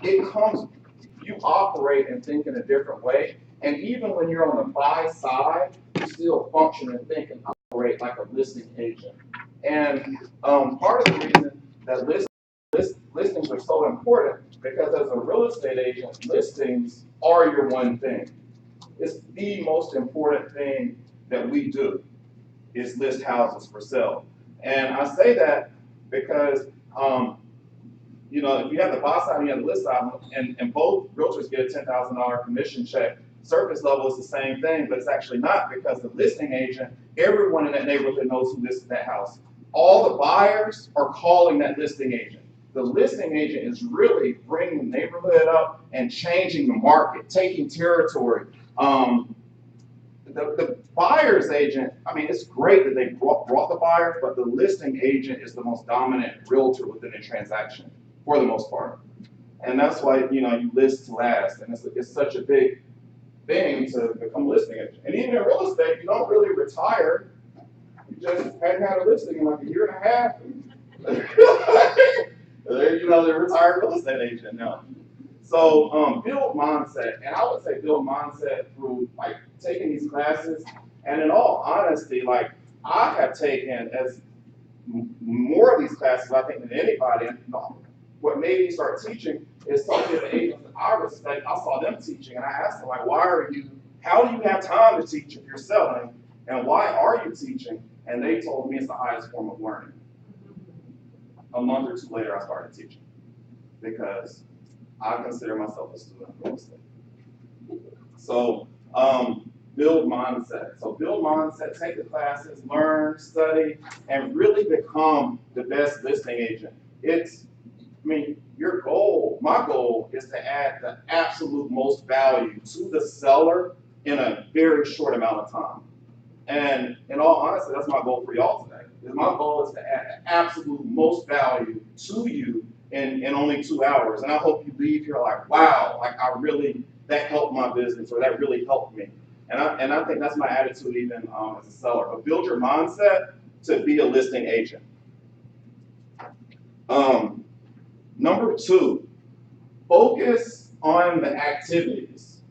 you operate and think in a different way. And even when you're on the buy side, you still function and think and operate like a listing agent. And part of the reason that listings are so important, because as a real estate agent, listings are your one thing. It's the most important thing that we do is list houses for sale. And I say that because if you have the buy side and you have the list side, and both realtors get a $10,000 commission check, surface level is the same thing, but it's actually not, because the listing agent, everyone in that neighborhood knows who listed that house. All the buyers are calling that listing agent. The listing agent is really bringing the neighborhood up and changing the market, taking territory. The buyer's agent, I mean, it's great that they brought the buyers, but the listing agent is the most dominant realtor within a transaction, for the most part. And that's why, you list to last, and it's such a big thing to become a listing agent. And even in real estate, you don't really retire. You just hadn't had a listing in like a year and a half. They're a retired real estate agent now. So build mindset, and I would say build mindset through like taking these classes. And in all honesty, like I have taken as more of these classes, I think, than anybody. And what made me start teaching is some of the agents that I respect. I saw them teaching, and I asked them, like, how do you have time to teach if you're selling, and why are you teaching? And they told me it's the highest form of learning. A month or two later, I started teaching because I consider myself a student of real estate. So build mindset. So build mindset, take the classes, learn, study, and really become the best listing agent. My goal is to add the absolute most value to the seller in a very short amount of time. And in all honesty, that's my goal for y'all today. My goal is to add the absolute most value to you in only 2 hours. And I hope you leave here like, wow, like that helped my business, or that really helped me. And I think that's my attitude even as a seller. But build your mindset to be a listing agent. Number 2, focus on the activities.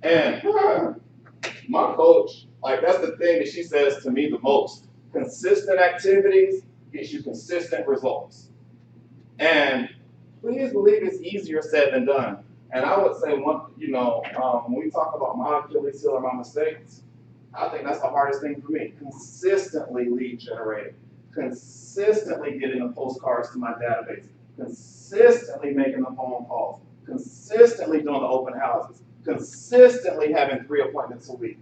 And my coach, like that's the thing that she says to me the most. Consistent activities gets you consistent results. And please believe it's easier said than done. And I would say, when we talk about my Achilles heel or my mistakes, I think that's the hardest thing for me. Consistently lead generating, consistently getting the postcards to my database, consistently making the phone calls, consistently doing the open houses, consistently having 3 appointments a week.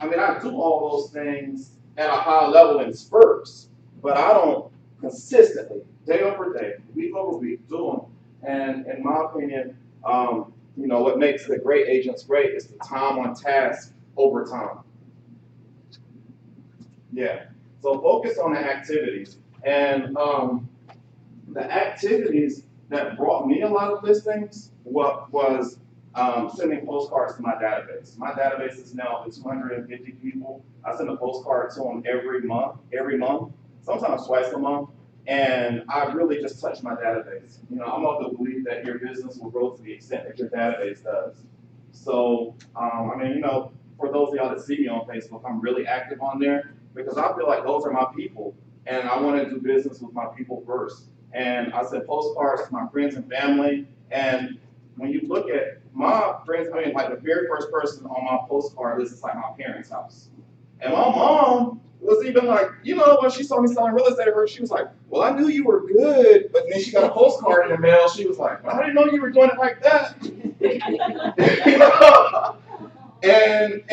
I mean, I do all those things at a high level in spurts, but I don't consistently, day over day, week over week, do them. And in my opinion, what makes the great agents great is the time on task over time. Yeah. So focus on the activities. And the activities that brought me a lot of listings was sending postcards to my database. My database is now 250 people. I send a postcard to them every month, sometimes twice a month. And I really just touch my database. I'm of the belief that your business will grow to the extent that your database does. So, for those of y'all that see me on Facebook, I'm really active on there because I feel like those are my people, and I want to do business with my people first. And I send postcards to my friends and family. And when you look at my friends, like the very first person on my postcard list is like my parents' house. And my mom was even like, when she saw me selling real estate at her, she was like, well, I knew you were good, but then she got a postcard in the mail. She was like, well, I didn't know you were doing it like that. And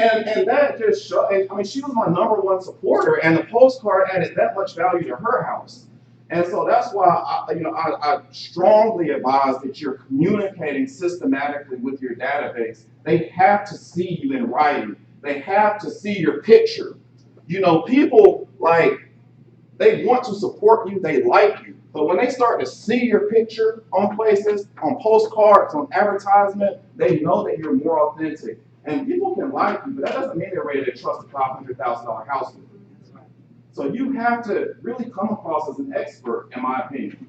that just showed, she was my #1 supporter, and the postcard added that much value to her house. And so that's why I strongly advise that you're communicating systematically with your database. They have to see you in writing. They have to see your picture. People they want to support you, they like you. But when they start to see your picture on places, on postcards, on advertisement, they know that you're more authentic. And people can like you, but that doesn't mean they're ready to trust a $500,000 house with you. So you have to really come across as an expert, in my opinion.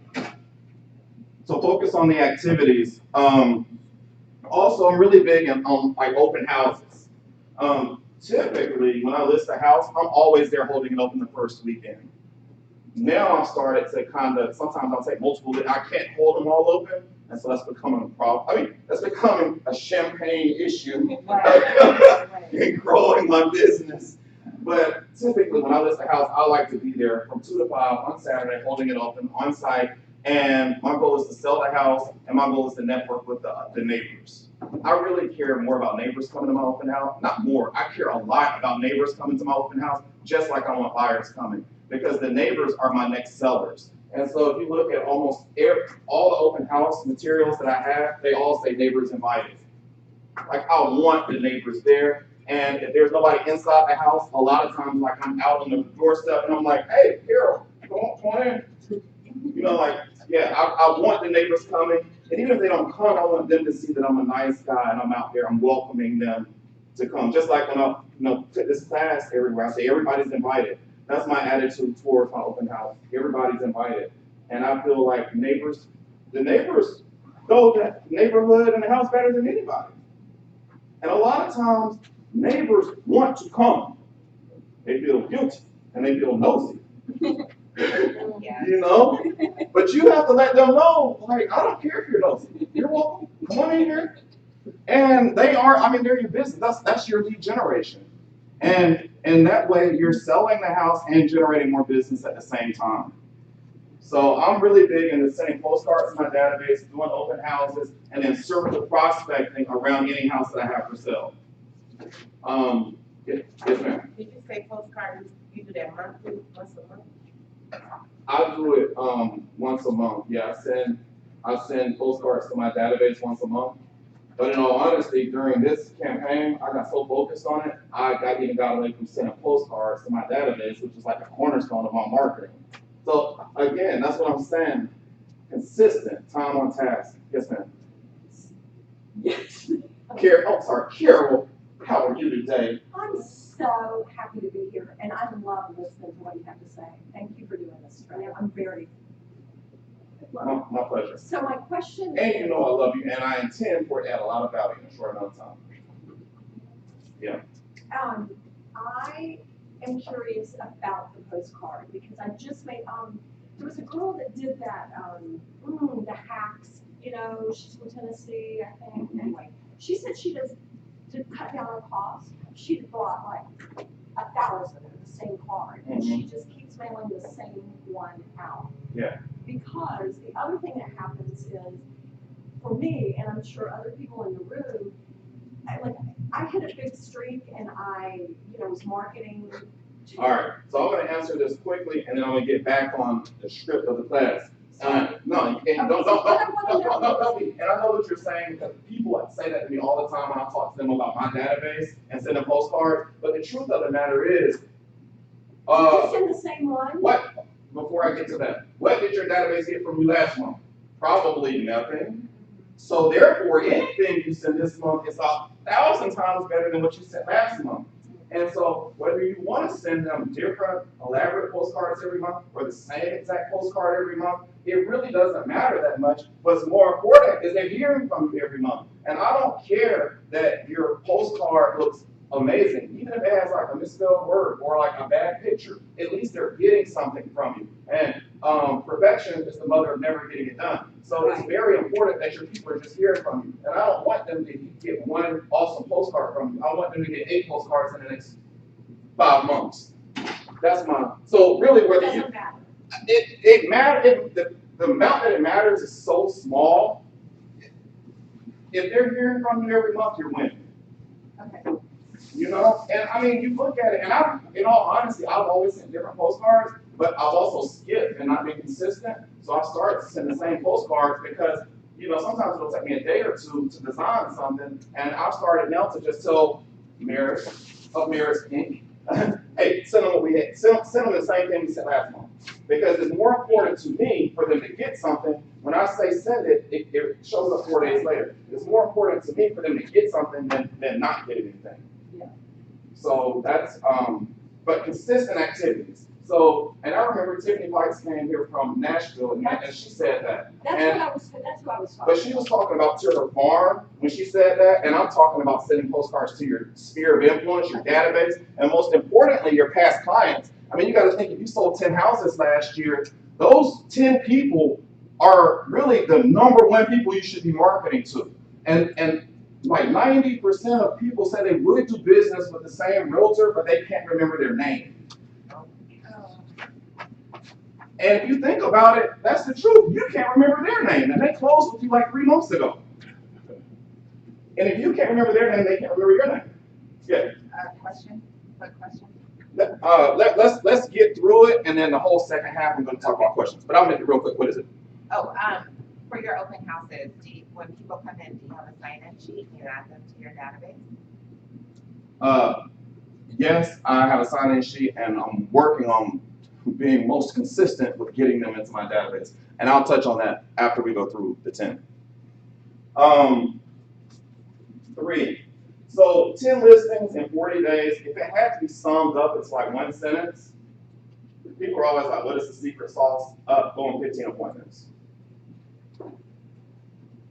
So focus on the activities. Also, I'm really big on like open houses. Typically, when I list a house, I'm always there holding it open the first weekend. Now I've started to kind of, sometimes I'll take multiple, I can't hold them all open, and so that's becoming a problem. I mean, that's becoming a champagne issue in growing my business. But typically, when I list a house, I like to be there from 2 to 5 on Saturday, holding it open on site. And my goal is to sell the house, and my goal is to network with the neighbors. I really care more about neighbors coming to my open house. Not more, I care a lot about neighbors coming to my open house, just like I want buyers coming, because the neighbors are my next sellers. And so if you look at almost all the open house materials that I have, they all say neighbors invited. Like, I want the neighbors there. And if there's nobody inside the house, a lot of times, like, I'm out on the doorstep and I'm like, hey, Carol, come on in. You know, like, yeah, I want the neighbors coming. And even if they don't come, I want them to see that I'm a nice guy and I'm out there, I'm welcoming them to come. Just like when I put this class everywhere, I say everybody's invited. That's my attitude towards my open house. Everybody's invited. And I feel like the neighbors know the neighborhood and the house better than anybody. And a lot of times, neighbors want to come. They feel guilty and they feel nosy. You know? But you have to let them know, like, I don't care if you're nosy. You're welcome. Come on in here. And they're your business. That's your lead generation. And that way, you're selling the house and generating more business at the same time. So I'm really big into sending postcards to my database, doing open houses, and then circle prospecting around any house that I have for sale. Yes, ma'am. Did you say postcards? You do that monthly, once a month? I do it once a month. Yeah, I send postcards to my database once a month. But in all honesty, during this campaign, I got so focused on it, I even got away from sending postcards to my database, which is like the cornerstone of my marketing. So again, that's what I'm saying. Consistent, time on task. Yes, ma'am. Yes. Carol, how are you today? I'm so happy to be here, and I love listening to what you have to say. Thank you for doing this, Trey. I'm very. My pleasure. So my question And is, you know I love you, and I intend for it to add a lot of value in a short amount of time. Yeah. I am curious about the postcard because I just made there was a girl that did that the hacks. You know, she's from Tennessee, I think. Anyway, she said she does to cut down on cost. She bought like 1,000 of the same card, and she just keeps mailing the same one out. Yeah. Because the other thing that happens is, for me, and I'm sure other people in the room, I hit a big streak, and I was marketing. All right. So I'm going to answer this quickly, and then I'm going to get back on the script of the class. No, you can't. Don't be. And I know what you're saying because people say that to me all the time when I talk to them about my database and send them postcards. But the truth of the matter is, did you send the same one? What? Before I get to that, what did your database get from you last month? Probably nothing. So therefore, anything you send this month is 1,000 times better than what you sent last month. And so whether you want to send them different elaborate postcards every month or the same exact postcard every month, it really doesn't matter that much. What's more important is they're hearing from you every month. And I don't care that your postcard looks amazing, even if it has like a misspelled word or like a bad picture, at least they're getting something from you. And perfection is the mother of never getting it done. So it's very important that your people are just hearing from you. And I don't want them to get one awesome postcard from you. I want them to get 8 postcards in the next 5 months. That's so really whether you, it matters, the amount that it matters is so small. If they're hearing from you every month, you're winning. Okay. You know, and I mean, you look at it, and in all honesty, I've always sent different postcards, but I've also skipped and not been consistent. So I started to send the same postcards because, sometimes it'll take me a day or two to design something, and I've started now to just tell Mirrors Inc., hey, send them what we had. Send them the same thing we sent last month. Because it's more important to me for them to get something. When I say send it, it shows up 4 days later. It's more important to me for them to get something than not get anything. Yeah. So that's, but consistent activities. So, and I remember Tiffany Pikes came here from Nashville, and she said that. That's who I was talking But she was talking about to her farm when she said that, and I'm talking about sending postcards to your sphere of influence, your database, and most importantly, your past clients. I mean, you got to think, if you sold 10 houses last year, those 10 people are really the #1 people you should be marketing to. And like 90% of people say they would do business with the same realtor, but they can't remember their name. And if you think about it, that's the truth. You can't remember their name, and they closed with you like 3 months ago. And if you can't remember their name, they can't remember your name. Yeah. Question? Quick question? Let's get through it, and then the whole second half, I'm going to talk about questions. But I'll make it real quick. What is it? Oh, for your open houses, when people come in, do you have a sign-in sheet? Do you add them to your database? Yes, I have a sign-in sheet, and I'm working on being most consistent with getting them into my database. And I'll touch on that after we go through the 10. 3. So 10 listings in 40 days. If it had to be summed up, it's like 1 sentence. People are always like, what is the secret sauce? Go on 15 appointments.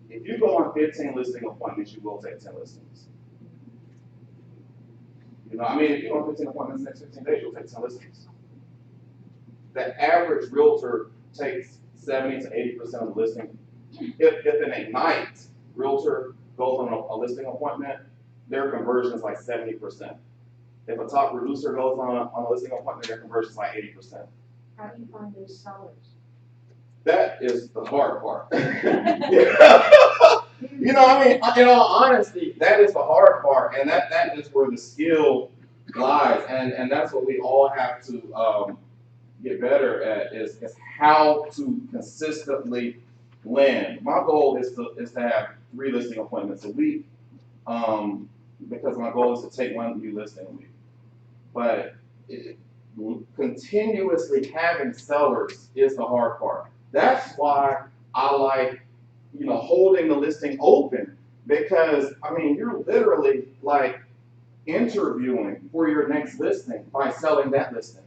If you go on 15 listing appointments, you will take 10 listings. You know, I mean, if you go on 15 appointments in the next 15 days, you'll take 10 listings. The average realtor takes 70 to 80% of the listing. If in a night, realtor goes on a listing appointment, their conversion is like 70%. If a top producer goes on a listing appointment, their conversion is like 80%. How do you find those sellers? That is the hard part. You know, I mean, in all honesty, that is the hard part, and that is where the skill lies, and that's what we all have to get better at is how to consistently land. My goal is to have 3 listing appointments a week, because my goal is to take 1 new listing a week. But continuously having sellers is the hard part. That's why I like, you know, holding the listing open, because I mean, you're literally like interviewing for your next listing by selling that listing.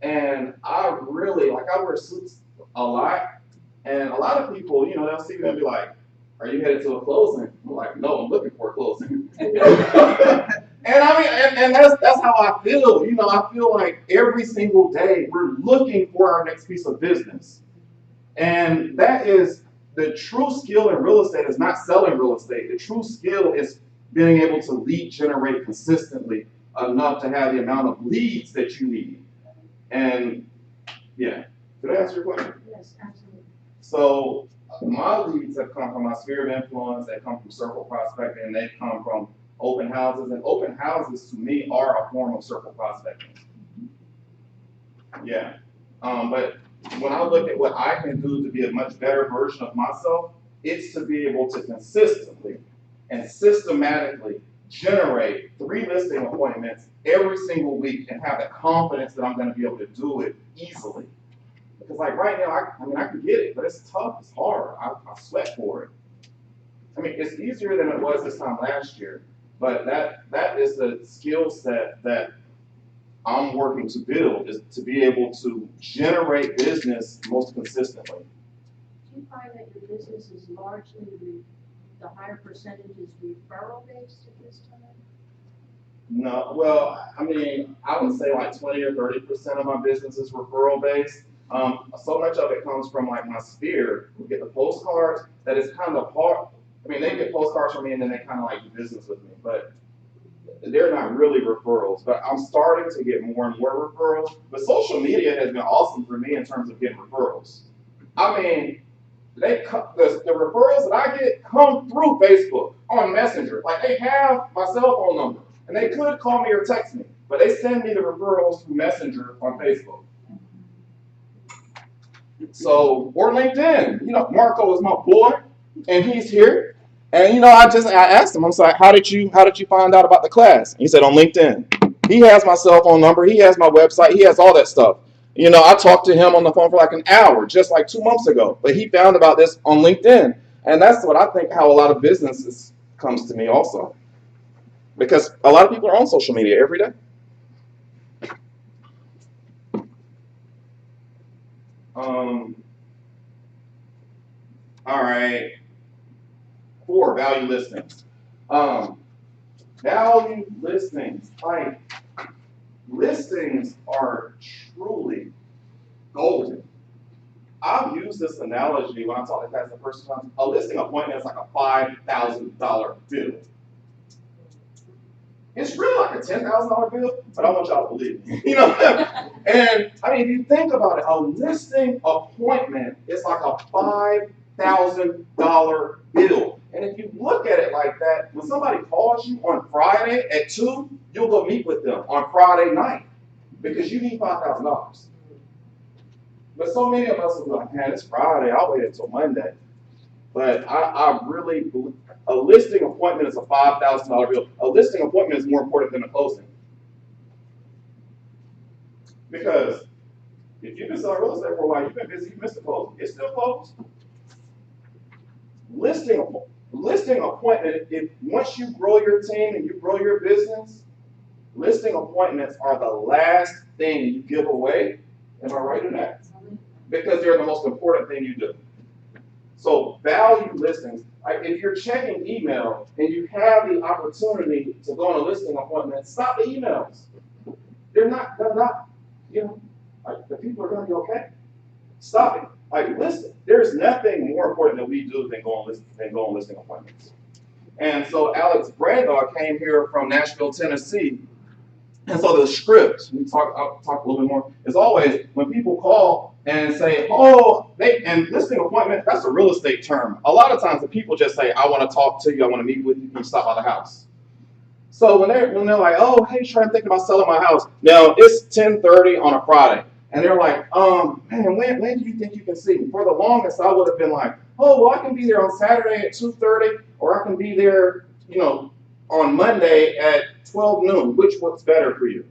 And I really, like, I wear suits a lot, and a lot of people, you know, they'll see me and be like, are you headed to a closing? I'm like, no, I'm looking for a closing. And I mean, and that's how I feel. You know, I feel like every single day we're looking for our next piece of business. And that is the true skill in real estate is not selling real estate. The true skill is being able to lead generate consistently enough to have the amount of leads that you need. And yeah, did I answer your question? Yes, absolutely. So my leads have come from my sphere of influence, they come from circle prospecting, and they come from open houses. And open houses to me are a form of circle prospecting. Yeah. But when I look at what I can do to be a much better version of myself, it's to be able to consistently and systematically generate 3 listing appointments every single week and have the confidence that I'm going to be able to do it easily. Because like right now, I mean, I can get it, but it's tough, it's hard. I sweat for it. I mean, it's easier than it was this time last year, but that is the skill set that I'm working to build, is to be able to generate business most consistently. Do you find that your business is largely the higher percentage is referral based at this time? No, well, I mean, I would say like 20 or 30% of my business is referral based. So much of it comes from like my sphere. We get the postcards that is kind of hard. I mean, they get postcards from me and then they kind of like do business with me, but they're not really referrals. But I'm starting to get more and more referrals. But social media has been awesome for me in terms of getting referrals. I mean, the referrals that I get come through Facebook on Messenger. Like they have my cell phone number and they could call me or text me, but they send me the referrals through Messenger on Facebook. So, or LinkedIn. You know, Marco is my boy, and he's here. And you know, I asked him. I'm like, how did you find out about the class? And he said on LinkedIn. He has my cell phone number. He has my website. He has all that stuff. You know, I talked to him on the phone for like an hour, just like 2 months ago. But he found about this on LinkedIn, and that's what I think how a lot of businesses comes to me also, because a lot of people are on social media every day. All right. 4, value listings. Value listings, like listings are truly golden. I've used this analogy when I talk to guys the first time. A listing appointment is like a $5,000 bill. It's really like a $10,000 bill, but I want y'all to believe me. You know? And I mean, if you think about it, a listing appointment is like a $5,000 bill. And if you look at it like that, when somebody calls you on Friday at 2, you'll go meet with them on Friday night because you need $5,000. But so many of us will be like, man, it's Friday, I'll wait until Monday. But I really believe a listing appointment is a $5,000 bill. A listing appointment is more important than a closing. Because if you've been selling real estate for a while, you've been busy, you missed the closing. It's still closed. Listing appointment, if once you grow your team and you grow your business, listing appointments are the last thing you give away. Am I right in that? Because they're the most important thing you do. So value listings, like if you're checking email and you have the opportunity to go on a listing appointment, stop the emails. They're not, you know, like the people are gonna be okay. Stop it. Like listen, there's nothing more important that we do than go on listing appointments. And so Alex Brandog came here from Nashville, Tennessee. And so the script, I'll talk a little bit more, is always when people call and say, and listing appointment, that's a real estate term. A lot of times the people just say, I want to talk to you, I want to meet with you, can you stop by the house? So when they're like, oh, hey, Trey, I'm thinking about selling my house. Now, it's 10:30 on a Friday. And they're like, man, when do you think you can see me? For the longest, I would have been like, oh, well, I can be there on Saturday at 2:30, or I can be there, you know, on Monday at 12 noon, which works better for you?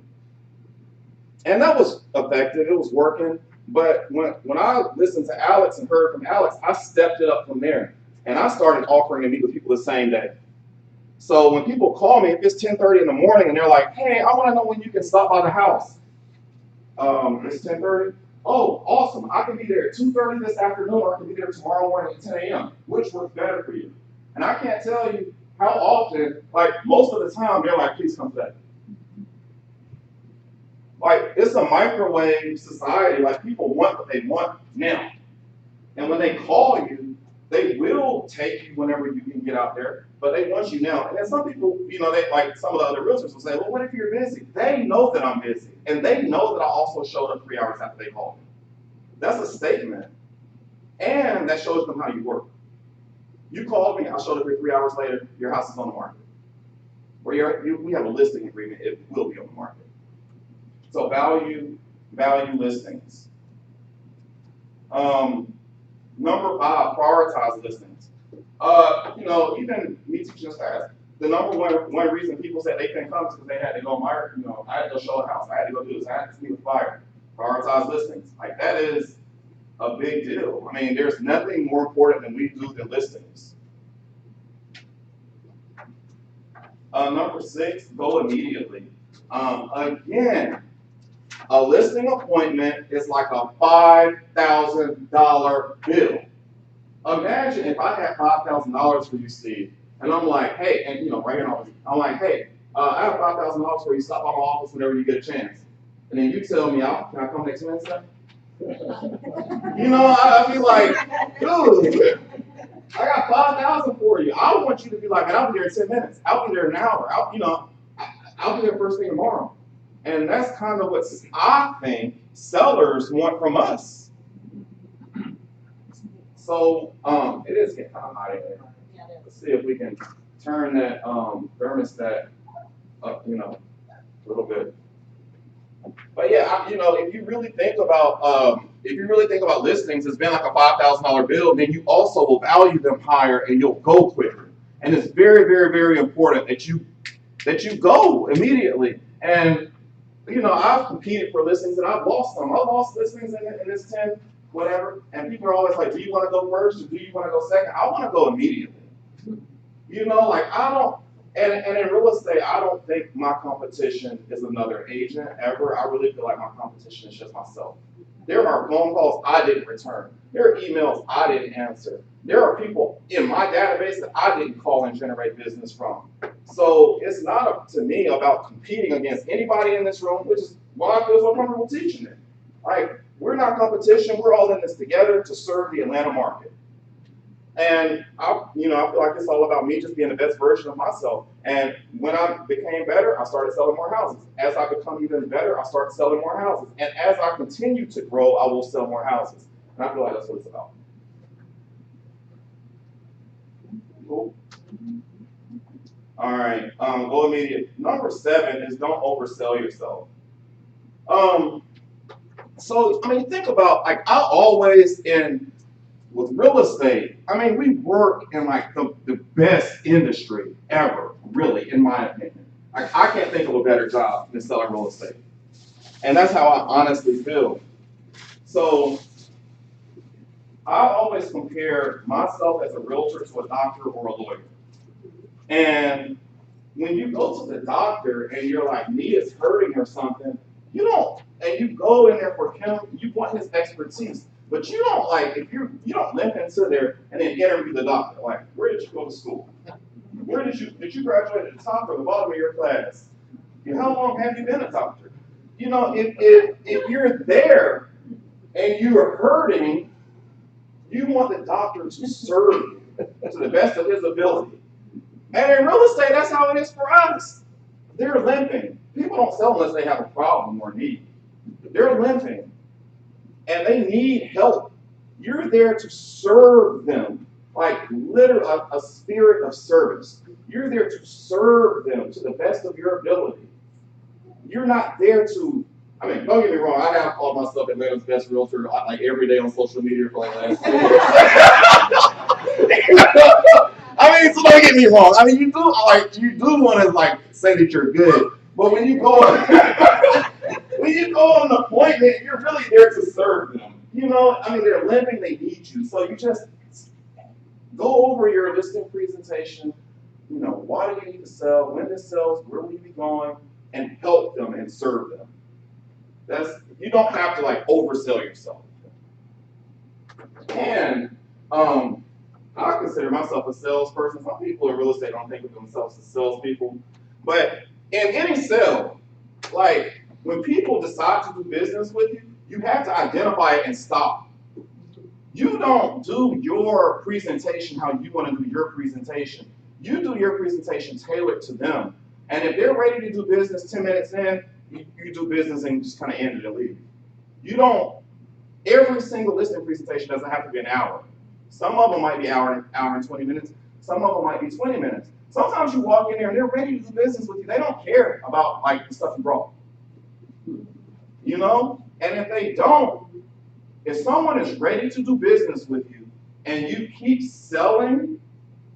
And that was effective, it was working. But when I listened to Alex and heard from Alex, I stepped it up from there. And I started offering to meet with people the same day. So when people call me, if it's 10:30 in the morning and they're like, hey, I want to know when you can stop by the house. It's 10:30. Oh, awesome. I can be there at 2:30 this afternoon, or I can be there tomorrow morning at 10 a.m. Which works better for you? And I can't tell you how often, like most of the time, they're like, please come today. Like, it's a microwave society. Like, people want what they want now. And when they call you, they will take you whenever you can get out there, but they want you now. And then some people, you know, they like some of the other realtors will say, well, what if you're busy? They know that I'm busy. And they know that I also showed up 3 hours after they called me. That's a statement. And that shows them how you work. You called me, I showed up here 3 hours later, your house is on the market. Or we have a listing agreement, it will be on the market. So value listings. Number 5, prioritize listings. You know, even me teaching class, the number one reason people said they couldn't come is because they had to go I had to go show a house, I had to go do this, I had to see the fire. Prioritize listings. Like, that is a big deal. I mean, there's nothing more important than we do than listings. Number 6, go immediately. Again, a listing appointment is like a $5,000 bill. Imagine if I had $5,000 for you, Steve, and I'm like, hey, and you know, right here, I'm like, hey, I have $5,000 for you. Stop by my office whenever you get a chance. And then you tell me, can I come next Wednesday? You know, I'd be like, dude, I got $5,000 for you. I want you to be like, I'll be there in 10 minutes. I'll be there in an hour. I'll be there first thing tomorrow. And that's kind of what I think sellers want from us. So it is getting kind of hot in here. Let's see if we can turn that thermostat up, you know, a little bit. But yeah, you know, if you really think about listings as being like a $5,000 bill, then you also will value them higher and you'll go quicker. And it's very, very, very important that you go immediately. And you know, I've competed for listings and I've lost them. I lost listings in this 10, whatever. And people are always like, do you want to go first or do you want to go second? I want to go immediately. You know, like I don't, and in real estate, I don't think my competition is another agent ever. I really feel like my competition is just myself. There are phone calls I didn't return. There are emails I didn't answer. There are people in my database that I didn't call and generate business from. So it's not up to me about competing against anybody in this room, which is why I feel so comfortable teaching it. Like, we're not competition. We're all in this together to serve the Atlanta market. And I feel like it's all about me just being the best version of myself. And when I became better, I started selling more houses. As I become even better, I started selling more houses. And as I continue to grow, I will sell more houses. And I feel like that's what it's about. Cool. All right, go immediate. Number 7 is don't oversell yourself. So, I mean, think about, like, I always with real estate, I mean, we work in like the best industry ever, really, in my opinion. I can't think of a better job than selling real estate. And that's how I honestly feel. So I always compare myself as a realtor to a doctor or a lawyer. And when you go to the doctor and you're like, knee is hurting or something, and you go in there for him, you want his expertise. But you don't you don't limp into there and then interview the doctor. Like, where did you go to school? Where did you graduate at the top or the bottom of your class? How long have you been a doctor? If you're there and you are hurting, you want the doctor to serve you to the best of his ability. And in real estate, that's how it is for us. They're limping. People don't sell unless they have a problem or need. They're limping. And they need help. You're there to serve them, like literally a spirit of service. You're there to serve them to the best of your ability. You're not there to, I mean, don't get me wrong, I have called myself Atlanta's best realtor like every day on social media for like last 3 years. I mean, so don't get me wrong. I mean, you do want to like say that you're good, but when you go on an appointment, you're really there to serve them. I mean, they're limping, they need you. So you just go over your listing presentation. Why do you need to sell? When this sells, where will you be going? And help them and serve them. You don't have to like oversell yourself. And I consider myself a salesperson. Some people in real estate don't think of themselves as salespeople. But in any sale, like when people decide to do business with you, you have to identify it and stop. You don't do your presentation how you want to do your presentation. You do your presentation tailored to them. And if they're ready to do business 10 minutes in, you do business and just kind of end it and leave. Every single listing presentation doesn't have to be an hour. Some of them might be hour and 20 minutes. Some of them might be 20 minutes. Sometimes you walk in there and they're ready to do business with you. They don't care about like the stuff you brought. And if they don't, if someone is ready to do business with you and you keep selling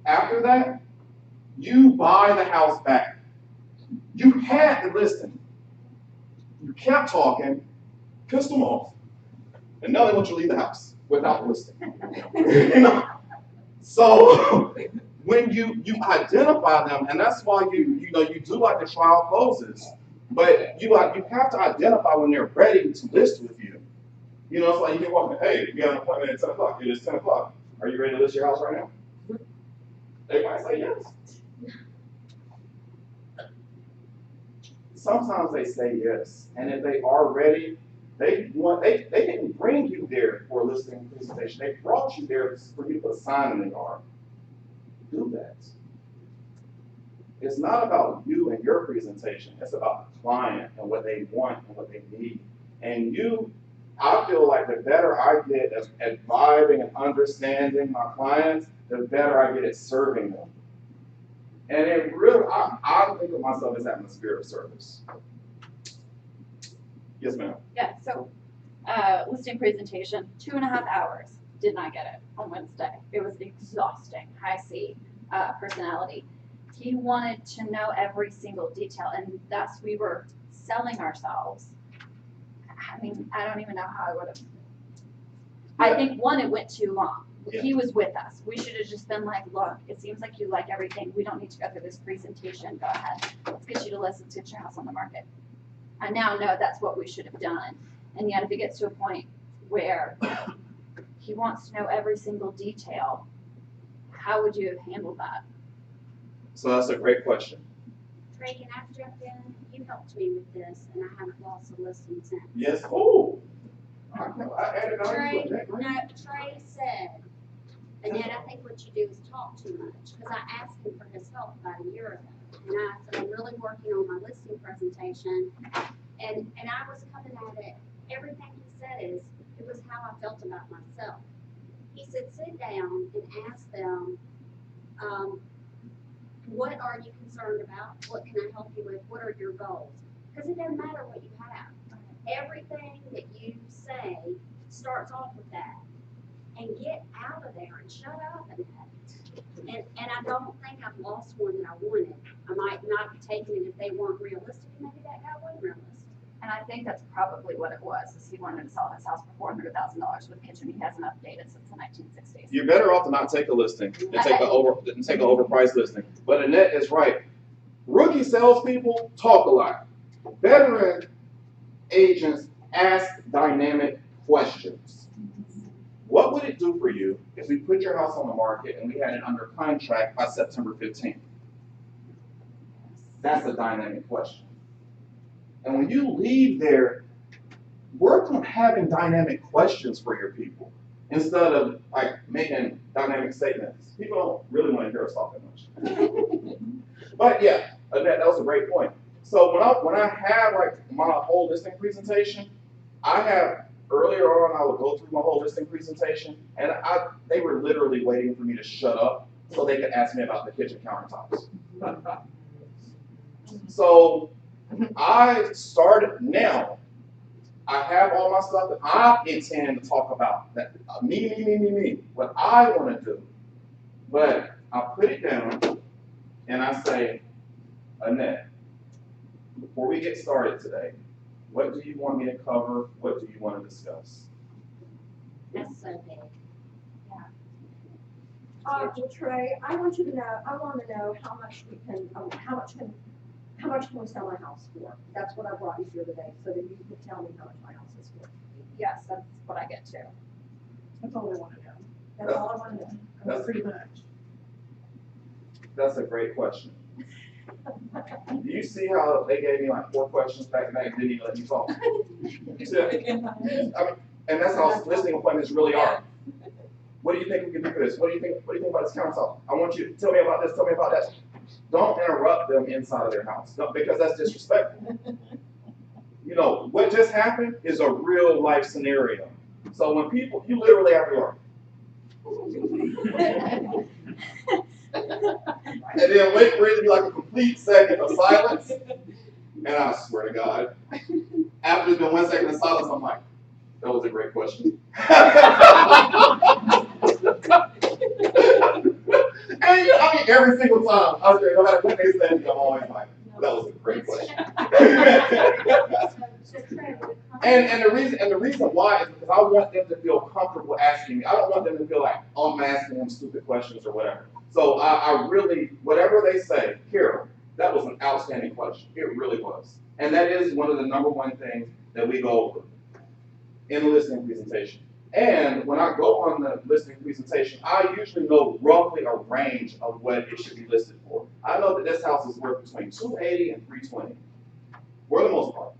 after that, you buy the house back. You had the listing. You kept talking, pissed them off, and now they want you to leave the house without the listing. So when you identify them, and that's why you do like the trial closes, but you have to identify when they're ready to list with you. It's like you can walk in, hey, we got an appointment at 10 o'clock. It is 10 o'clock. Are you ready to list your house right now? They might say yes. Sometimes they say yes, and if they are ready, they didn't bring you there for a listing presentation. They brought you there for you to put a sign in the yard. Do that. It's not about you and your presentation. It's about the client and what they want and what they need. And I feel like the better I get at vibing and understanding my clients, the better I get at serving them. And it really, I think of myself as having a spirit of service. Yes, ma'am. Yeah, so listing presentation, 2.5 hours. Did not get it on Wednesday. It was exhausting. High C personality. He wanted to know every single detail, and thus we were selling ourselves. I mean, I don't even know how I would have. I think it went too long. Yeah. He was with us. We should have just been like, look, it seems like you like everything. We don't need to go through this presentation. Go ahead. Let's get you to list. Let's get your house on the market. I now know that's what we should have done. And yet if it gets to a point where he wants to know every single detail, how would you have handled that? So that's a great question. Trey, can I jump in? You helped me with this, and I haven't lost a listing since. Yes, oh. I added value Trey, to it. no, Trey said, Annette, I think what you do is talk too much, because I asked him for his help about a year ago. And I said, I'm really working on my listing presentation, and I was coming at it, everything he said is, it was how I felt about myself. He said, sit down and ask them, what are you concerned about? What can I help you with? What are your goals? Because it doesn't matter what you have. Everything that you say starts off with that. And get out of there and shut up and I don't think I've lost one that I wanted. I might not have taken it if they weren't realistic. Maybe that guy wasn't realistic. And I think that's probably what it was, is he wanted to sell his house for $400,000 with a kitchen he hasn't updated since the 1960s. You're better off to not take a listing and take an overpriced listing. But Annette is right. Rookie salespeople talk a lot. Veteran agents ask dynamic questions. What would it do for you if we put your house on the market and we had it under contract by September 15th? That's a dynamic question. And when you leave there, work on having dynamic questions for your people instead of like making dynamic statements. People don't really want to hear us talk that much. But yeah, Annette, that was a great point. So when I have like my whole listing presentation, earlier on I would go through my whole listing presentation and they were literally waiting for me to shut up so they could ask me about the kitchen countertops. So I started now. I have all my stuff that I intend to talk about. That me, what I want to do. But I put it down and I say, Annette, before we get started today, what do you want me to cover? What do you want to discuss? That's so big. Well, Trey, I want to know how much can we sell my house for? That's what I brought you here today, so that you can tell me how much my house is for. Yes, that's what I get too. That's all I want to know. That's all I want to know. That's Pretty much. That's a great question. Do you see how they gave me like 4 questions back to back and didn't even let me talk? You see that? I mean, and that's how listing appointments really are. What do you think we can do for this? What do you think about this countertop? I want you to tell me about this, tell me about that. Don't interrupt them inside of their house, because that's disrespectful. You know, what just happened is a real life scenario. So when you literally have to work. And then wait for it to be like a complete second of silence. And I swear to God, after it's been 1 second of silence, I'm like, that was a great question. And I mean, every single time, no matter what they say, I'm always like, that was a great question. And the reason why is because I want them to feel comfortable asking me. I don't want them to feel like, oh, I'm asking them stupid questions or whatever. So I really, whatever they say, Carol, that was an outstanding question. It really was. And that is one of the #1 things that we go over in the listing presentation. And when I go on the listing presentation, I usually know roughly a range of what it should be listed for. I know that this house is worth between $280,000 and $320,000, for the most part.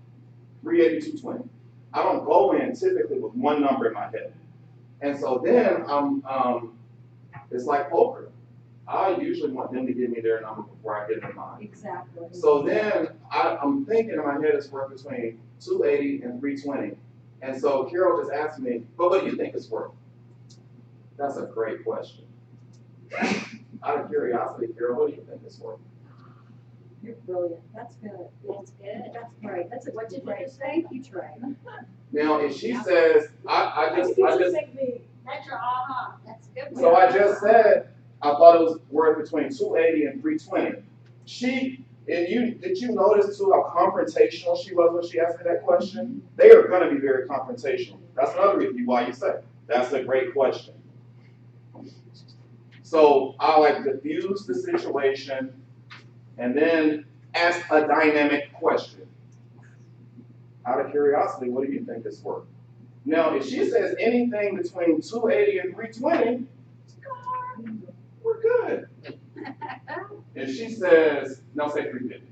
$380,000, $220,000. I don't go in typically with one number in my head. And so then it's like poker. I usually want them to give me their number before I get in mine. Exactly. So then I'm thinking in my head it's worth between $280,000 and $320,000. And so Carol just asked me, but what do you think it's worth? That's a great question. Out of curiosity, Carol, what do you think it's worth? You're brilliant. That's good. That's good. That's great. That's a What did you great. just say? Thank you, Trey. Now, if she says, I just, make me. That's your aha. That's a good one. so I just said, I thought it was worth between $280,000 and $320,000. Did you notice too how confrontational she was when she asked me that question? They are going to be very confrontational. That's another reason why you say, that's a great question. So I like diffuse the situation and then ask a dynamic question. Out of curiosity, what do you think it's worth? Now, if she says anything between 280 and 320, we're good. If she says, no, say 350.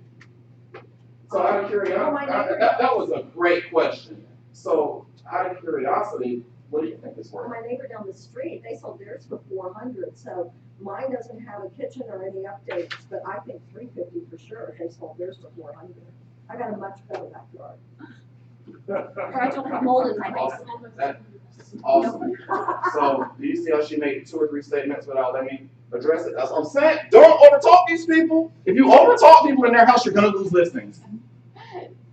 So out of curiosity, that was a great question. So out of curiosity, what do you think it's worth? My neighbor down the street, they sold theirs for 400, so mine doesn't have a kitchen or any updates, but I think 350 for sure if they sold theirs for 400. I got a much better backyard. Or I don't have mold in my basement. That's awesome. So do you see how she made 2 or 3 statements without letting me address it? That's what I'm saying. Don't overtalk these people. If you overtalk people in their house, you're gonna lose listings.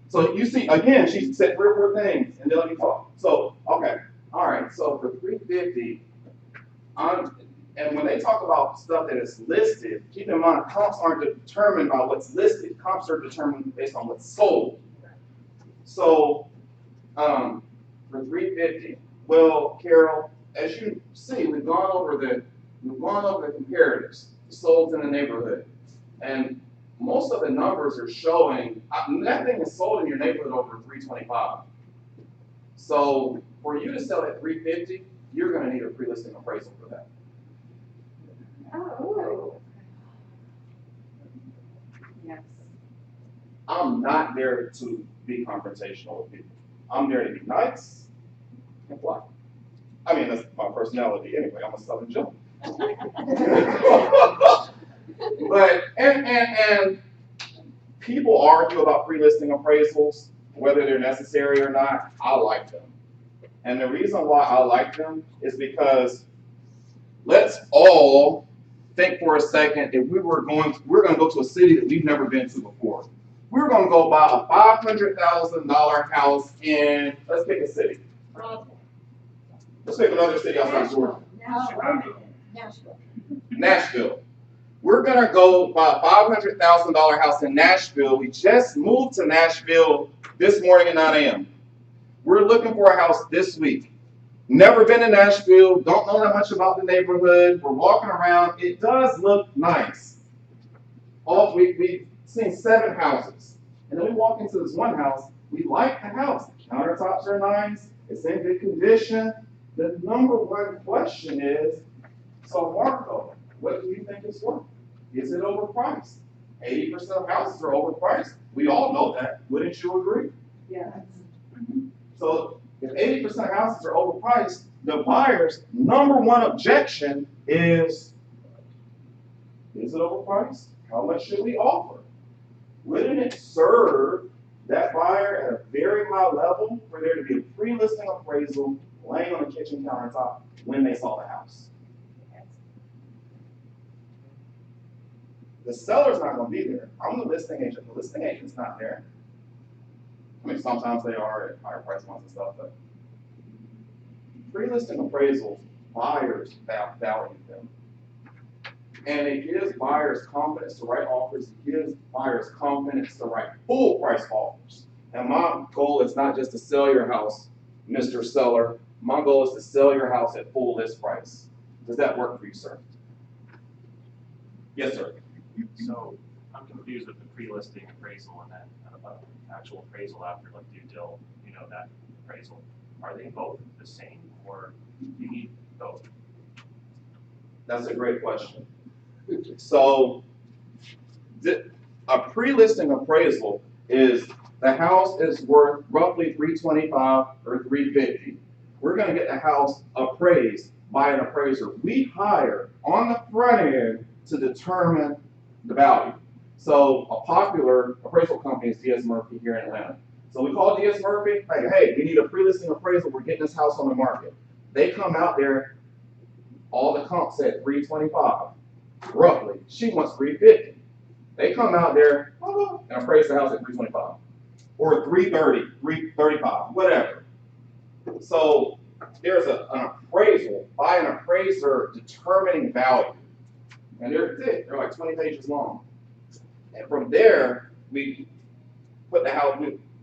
So you see, again, she said 3 or 4 things and then let me talk. So, okay, all right, so for 350, and when they talk about stuff that is listed, keep in mind, comps aren't determined by what's listed. Comps are determined based on what's sold. So, for 350, well, Carol, as you see, we've gone over the comparatives, the solds in the neighborhood, and most of the numbers are showing nothing is sold in your neighborhood over 325. So for you to sell at 350, you're going to need a pre-listing appraisal for that. Oh. Yes. I'm not there to be confrontational with people. I'm there to be nice and polite. I mean, that's my personality anyway. I'm a Southern gentleman. But and people argue about pre-listing appraisals, whether they're necessary or not. I like them. And the reason why I like them is because let's all think for a second, if we're going to go to a city that we've never been to before. We're going to go buy a $500,000 house in, let's pick a city. Let's pick another city outside Georgia. Nashville. We're going to go buy a $500,000 house in Nashville. We just moved to Nashville this morning at 9 a.m. We're looking for a house this week. Never been to Nashville, don't know that much about the neighborhood. We're walking around. It does look nice. We've seen 7 houses. And then we walk into this one house. We like the house. The countertops are nice. It's in good condition. The number one question is, so Marco, what do you think it's worth? Is it overpriced? 80% of houses are overpriced. We all know that. Wouldn't you agree? Yeah. So if 80% of houses are overpriced, the buyer's number one objection is it overpriced? How much should we offer? Wouldn't it serve that buyer at a very high level for there to be a pre-listing appraisal laying on the kitchen countertop when they saw the house? The seller's not going to be there. I'm the listing agent. The listing agent's not there. I mean, sometimes they are at higher price points and stuff, but pre-listing appraisals, buyers value them. And it gives buyers confidence to write offers. It gives buyers confidence to write full price offers. And my goal is not just to sell your house, Mr. Seller. My goal is to sell your house at full list price. Does that work for you, sir? Yes, sir. So I'm confused with the pre-listing appraisal and then actual appraisal after like due till, that appraisal. Are they both the same or you need both? That's a great question. So a pre-listing appraisal is the house is worth roughly $325 or $350. We're going to get the house appraised by an appraiser. We hire on the front end to determine the value. So a popular appraisal company is D.S. Murphy here in Atlanta. So we call D.S. Murphy, like, hey, we need a pre-listing appraisal. We're getting this house on the market. They come out there, all the comps said $325, roughly. She wants $350. They come out there and appraise the house at $325 or $330, $335, whatever. So there's an appraisal by an appraiser determining value. And they're thick, they're like 20 pages long. And from there, we put the house,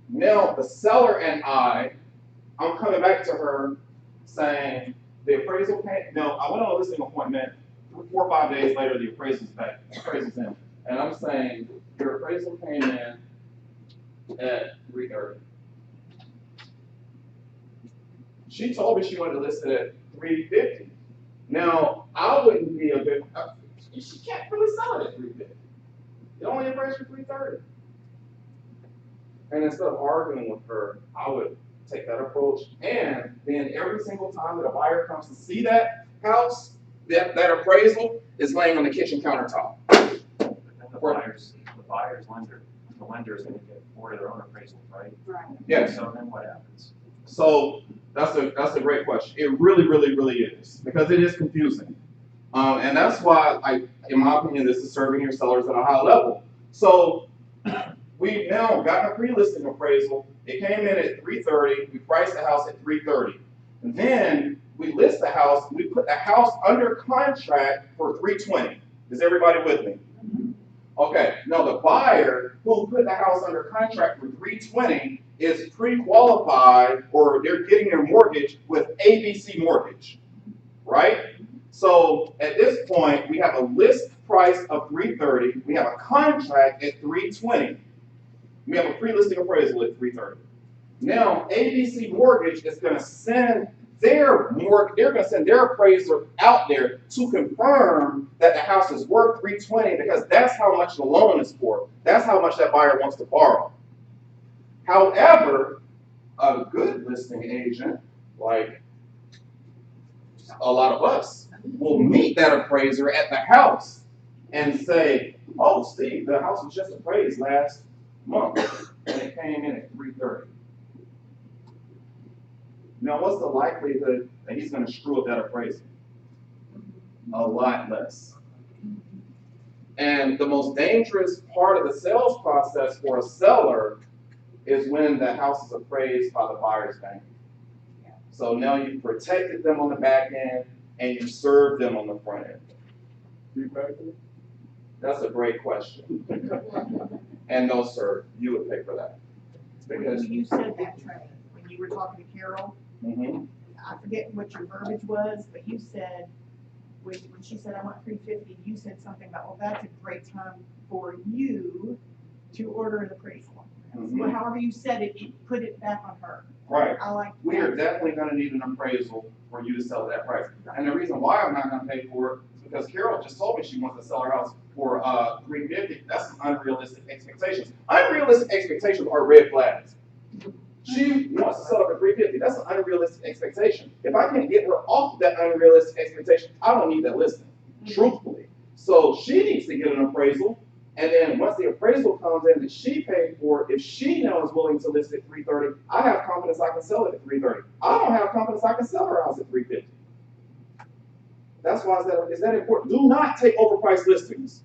now the seller and I'm coming back to her saying, the appraisal came, no, I went on a listing appointment, 4 or 5 days later, the appraisal's back, appraisal's in. And I'm saying, your appraisal came in at $330. She told me she wanted to list it at 350. Now, I wouldn't be a good, she can't really sell it at 350. It only appraised for 330. And instead of arguing with her, I would take that approach. And then every single time that a buyer comes to see that house, that appraisal is laying on the kitchen countertop. But then the buyer's lender, the lender is gonna get more of their own appraisal, right? Right. Yes. So then what happens? So that's a great question. It really, really, really is, because it is confusing. And that's why, in my opinion, this is serving your sellers at a high level. So we've now gotten a pre-listing appraisal. It came in at 330. We priced the house at 330. And then we list the house. We put the house under contract for 320. Is everybody with me? Okay. Now the buyer who put the house under contract for 320 is pre-qualified, or they're getting their mortgage with ABC Mortgage, right? So at this point, we have a list price of 330. We have a contract at 320. We have a pre-listing appraisal at 330. Now, ABC Mortgage is going to send they're going to send their appraiser out there to confirm that the house is worth 320, because that's how much the loan is for. That's how much that buyer wants to borrow. However, a good listing agent, like a lot of us, will meet that appraiser at the house and say, oh, Steve, the house was just appraised last month and it came in at 330. Now, what's the likelihood that he's going to screw up that appraisal? A lot less. And the most dangerous part of the sales process for a seller is when the house is appraised by the buyer's bank. So now you've protected them on the back end and you served them on the front end. That's a great question. And no, sir, you would pay for that. Because You said that, Trey, when you were talking to Carol. I forget what your verbiage was, but you said, when she said, I want 350, you said something about, well, that's a great time for you to order an appraisal. Well, however you said it, you put it back on her. right. I like We are that. definitely going to need an appraisal for you to sell at that price. And the reason why I'm not going to pay for it is because Carol just told me she wants to sell her house for $350. That's unrealistic expectations. Unrealistic expectations are red flags. She wants to sell it for $350. That's an unrealistic expectation. If I can get her off that unrealistic expectation, I don't need that listing, truthfully. So she needs to get an appraisal. And then once the appraisal comes in that she paid for, if she now is willing to list at 330, I have confidence I can sell it at 330. I don't have confidence I can sell her house at 350. That's why is that important. Do not take overpriced listings.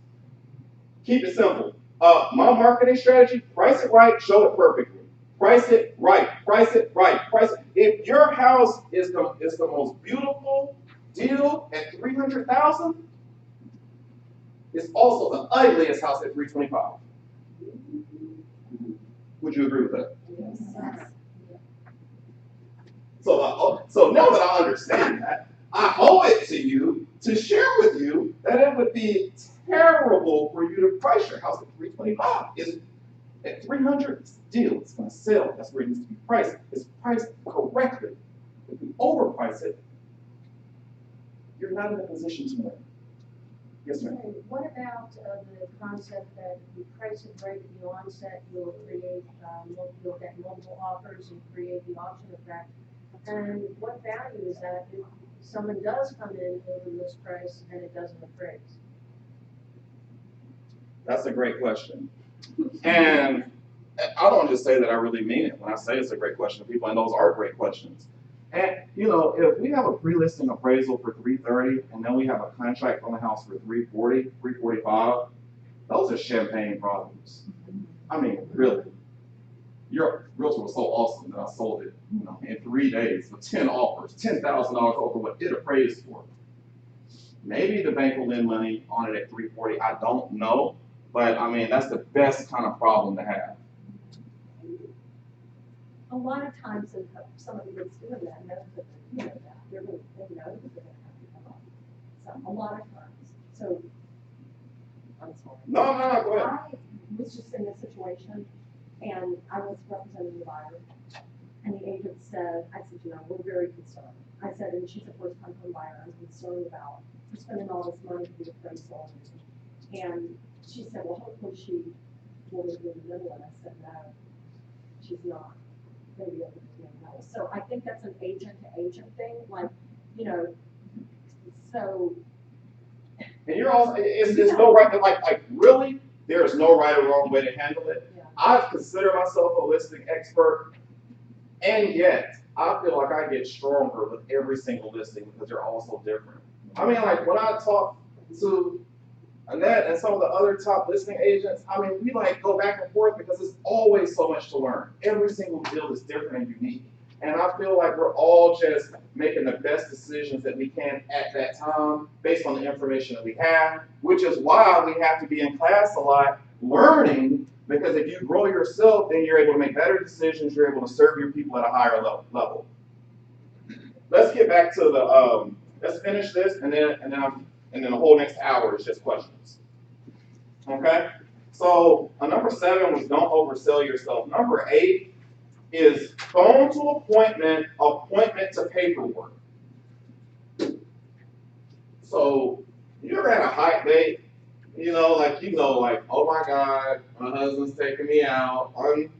Keep it simple. My marketing strategy: price it right, show it perfectly. Price it right, price it right, price it. If your house is the most beautiful deal at $300,000, it's also the ugliest house at $325. Would you agree with that? Yes. So now that I understand that, I owe it to you to share with you that it would be terrible for you to price your house at $325. At $300, it's a deal. It's going to sell. That's where it needs to be priced. It's priced correctly. If you overprice it, you're not in a position to win. Yes, ma'am. Okay, what about the concept that if you price it right at the onset, you'll create, you'll get multiple offers and create the auction effect? And what value is that if someone does come in over this price and it doesn't appraise? That's a great question. And I don't just say that, I really mean it when I say it's a great question to people, and those are great questions. And, if we have a pre-listing appraisal for $330 and then we have a contract on the house for $340, $345, those are champagne problems. I mean, really. Your realtor was so awesome that I sold it, in 3 days with 10 offers, $10,000 over what it appraised for. Maybe the bank will lend money on it at $340. I don't know. But I mean, that's the best kind of problem to have. A lot of times, if somebody that's doing that knows that they know that they know that they're going to have to come on. So a lot of times. So I'm sorry. No, go ahead. I was just in this situation, and I was representing the buyer, And the agent said, I said, you know, we're very concerned. I said, and she's a first-time home buyer, I'm concerned about, we're spending all this money for the appraisal. And she said, well, hopefully she will be in the middle. And I said, no, she's not going to be able to be in the middle. So I think that's an agent-to-agent thing, like, you know, so. And you're also, it's no right, like really, there is no right or wrong way to handle it. Yeah. I consider myself a listing expert, and yet I feel like I get stronger with every single listing because they're all so different. I mean, like when I talk to Annette and some of the other top listing agents, I mean, we like go back and forth because there's always so much to learn. Every single deal is different and unique. And I feel like we're all just making the best decisions that we can at that time based on the information that we have, which is why we have to be in class a lot learning, because if you grow yourself, then you're able to make better decisions, you're able to serve your people at a higher level. Let's get back to the, let's finish this, and then the whole next hour is just questions. Okay? So number 7 was don't oversell yourself. Number 8 is phone to appointment, appointment to paperwork. So you ever had a hot date, like, oh my God, my husband's taking me out on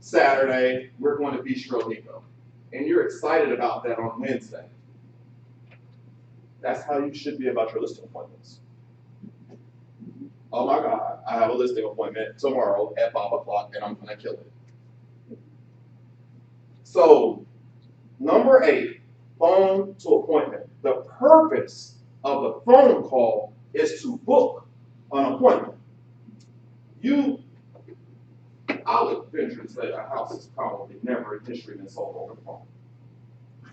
Saturday, we're going to Bistro Nico. And you're excited about that on Wednesday. That's how you should be about your listing appointments. Oh my God, I have a listing appointment tomorrow at 5 o'clock and I'm gonna kill it. So, number 8, phone to appointment. The purpose of the phone call is to book an appointment. I would venture to say a house has probably never in history been sold over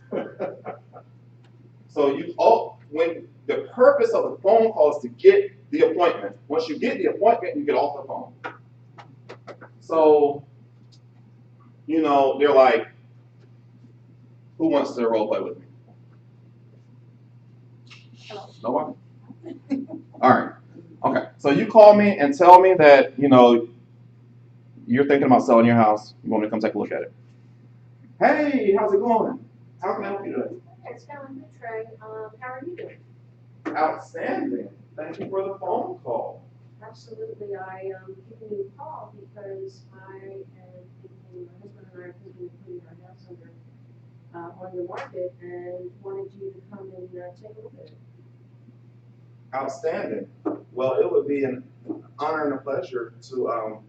the phone. So when the purpose of the phone call is to get the appointment. Once you get the appointment, you get off the phone. So, they're like, who wants to role play with me? No one? All right. Okay. So you call me and tell me that, you're thinking about selling your house. You want me to come take a look at it. Hey, how's it going? How can I help you today? It's going good, Trey. How are you doing? Outstanding. Thank you for the phone call. Absolutely. I am giving you a call because I am thinking, my husband and I are thinking of putting our house on the market and wanted you to come and take a look at it. Outstanding. Well, it would be an honor and a pleasure to,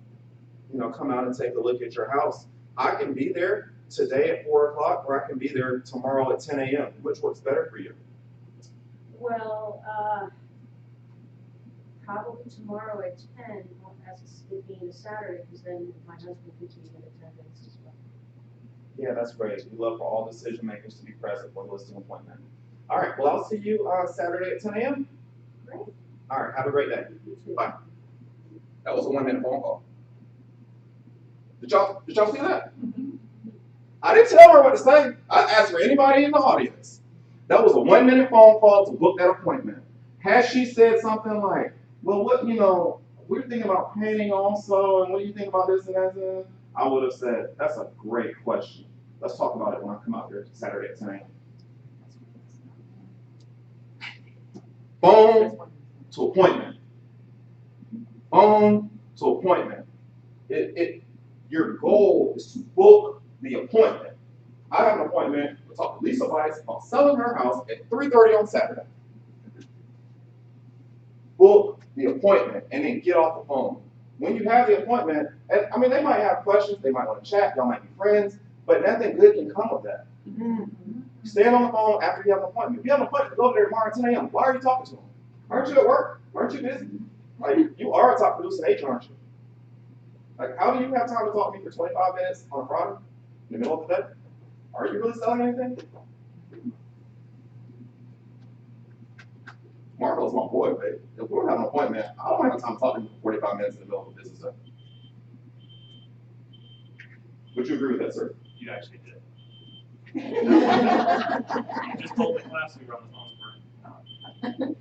come out and take a look at your house. I can be there today at 4 o'clock, or I can be there tomorrow at 10 a.m. Which works better for you? Well, probably tomorrow at 10, as it being a Saturday, because then my husband could be in attendance as well. Yeah, that's great. We love for all decision makers to be present for the listing appointment. All right, well, I'll see you Saturday at 10 a.m. Great. All right, have a great day. You too. Bye. That was a 1-minute phone call. Did y'all see that? I didn't tell her what to say. I asked for anybody in the audience. That was a 1-minute phone call to book that appointment. Had she said something like, well, we're thinking about painting also, and what do you think about this and that? I would have said, that's a great question. Let's talk about it when I come out there Saturday at 10 a.m. Phone to appointment. Phone to appointment. Your goal is to book the appointment. I have an appointment to talk to Lisa Weiss about selling her house at 3:30 on Saturday. Book the appointment and then get off the phone. When you have the appointment, they might have questions, they might want to chat, y'all might be friends, but nothing good can come of that. Stand on the phone after you have an appointment. If you have an appointment, go there tomorrow at 10 a.m. Why are you talking to them? Aren't you at work? Aren't you busy? Like, you are a top producing agent, aren't you? Like, how do you have time to talk to me for 25 minutes on a Friday in the middle of the day? Are you really selling anything? Marco's my boy, babe. If we're having an appointment, I don't have time to talk to him for 45 minutes in the middle of a business day. Would you agree with that, sir? You actually did. You just told the class we were on the phone for.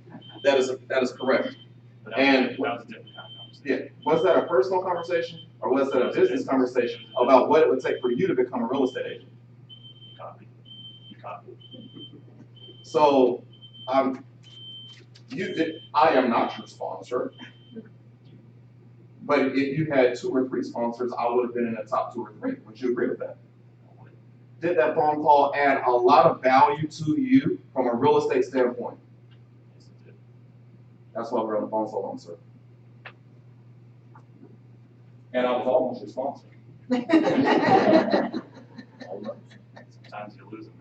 That is correct. But And that was a different kind of conversation. Yeah, was that a personal conversation or was that a business conversation about what it would take for you to become a real estate agent? So, I am not your sponsor. But if you had 2 or 3 sponsors, I would have been in the top 2 or 3. Would you agree with that? Did that phone call add a lot of value to you from a real estate standpoint? That's why we're on the phone so long, sir. And I was almost your sponsor. Sometimes you lose them,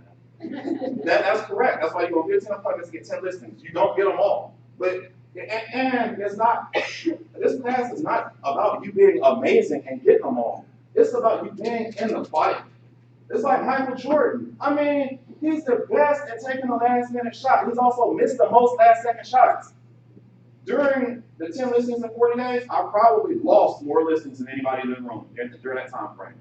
man. That's correct. That's why you go get 10 appointments to get 10 listings. You don't get them all. But and it's not, this class is not about you being amazing and getting them all. It's about you being in the fight. It's like Michael Jordan. I mean, he's the best at taking the last minute shot. He's also missed the most last second shots. During the 10 listings in 40 days, I probably lost more listings than anybody in the room during that time frame.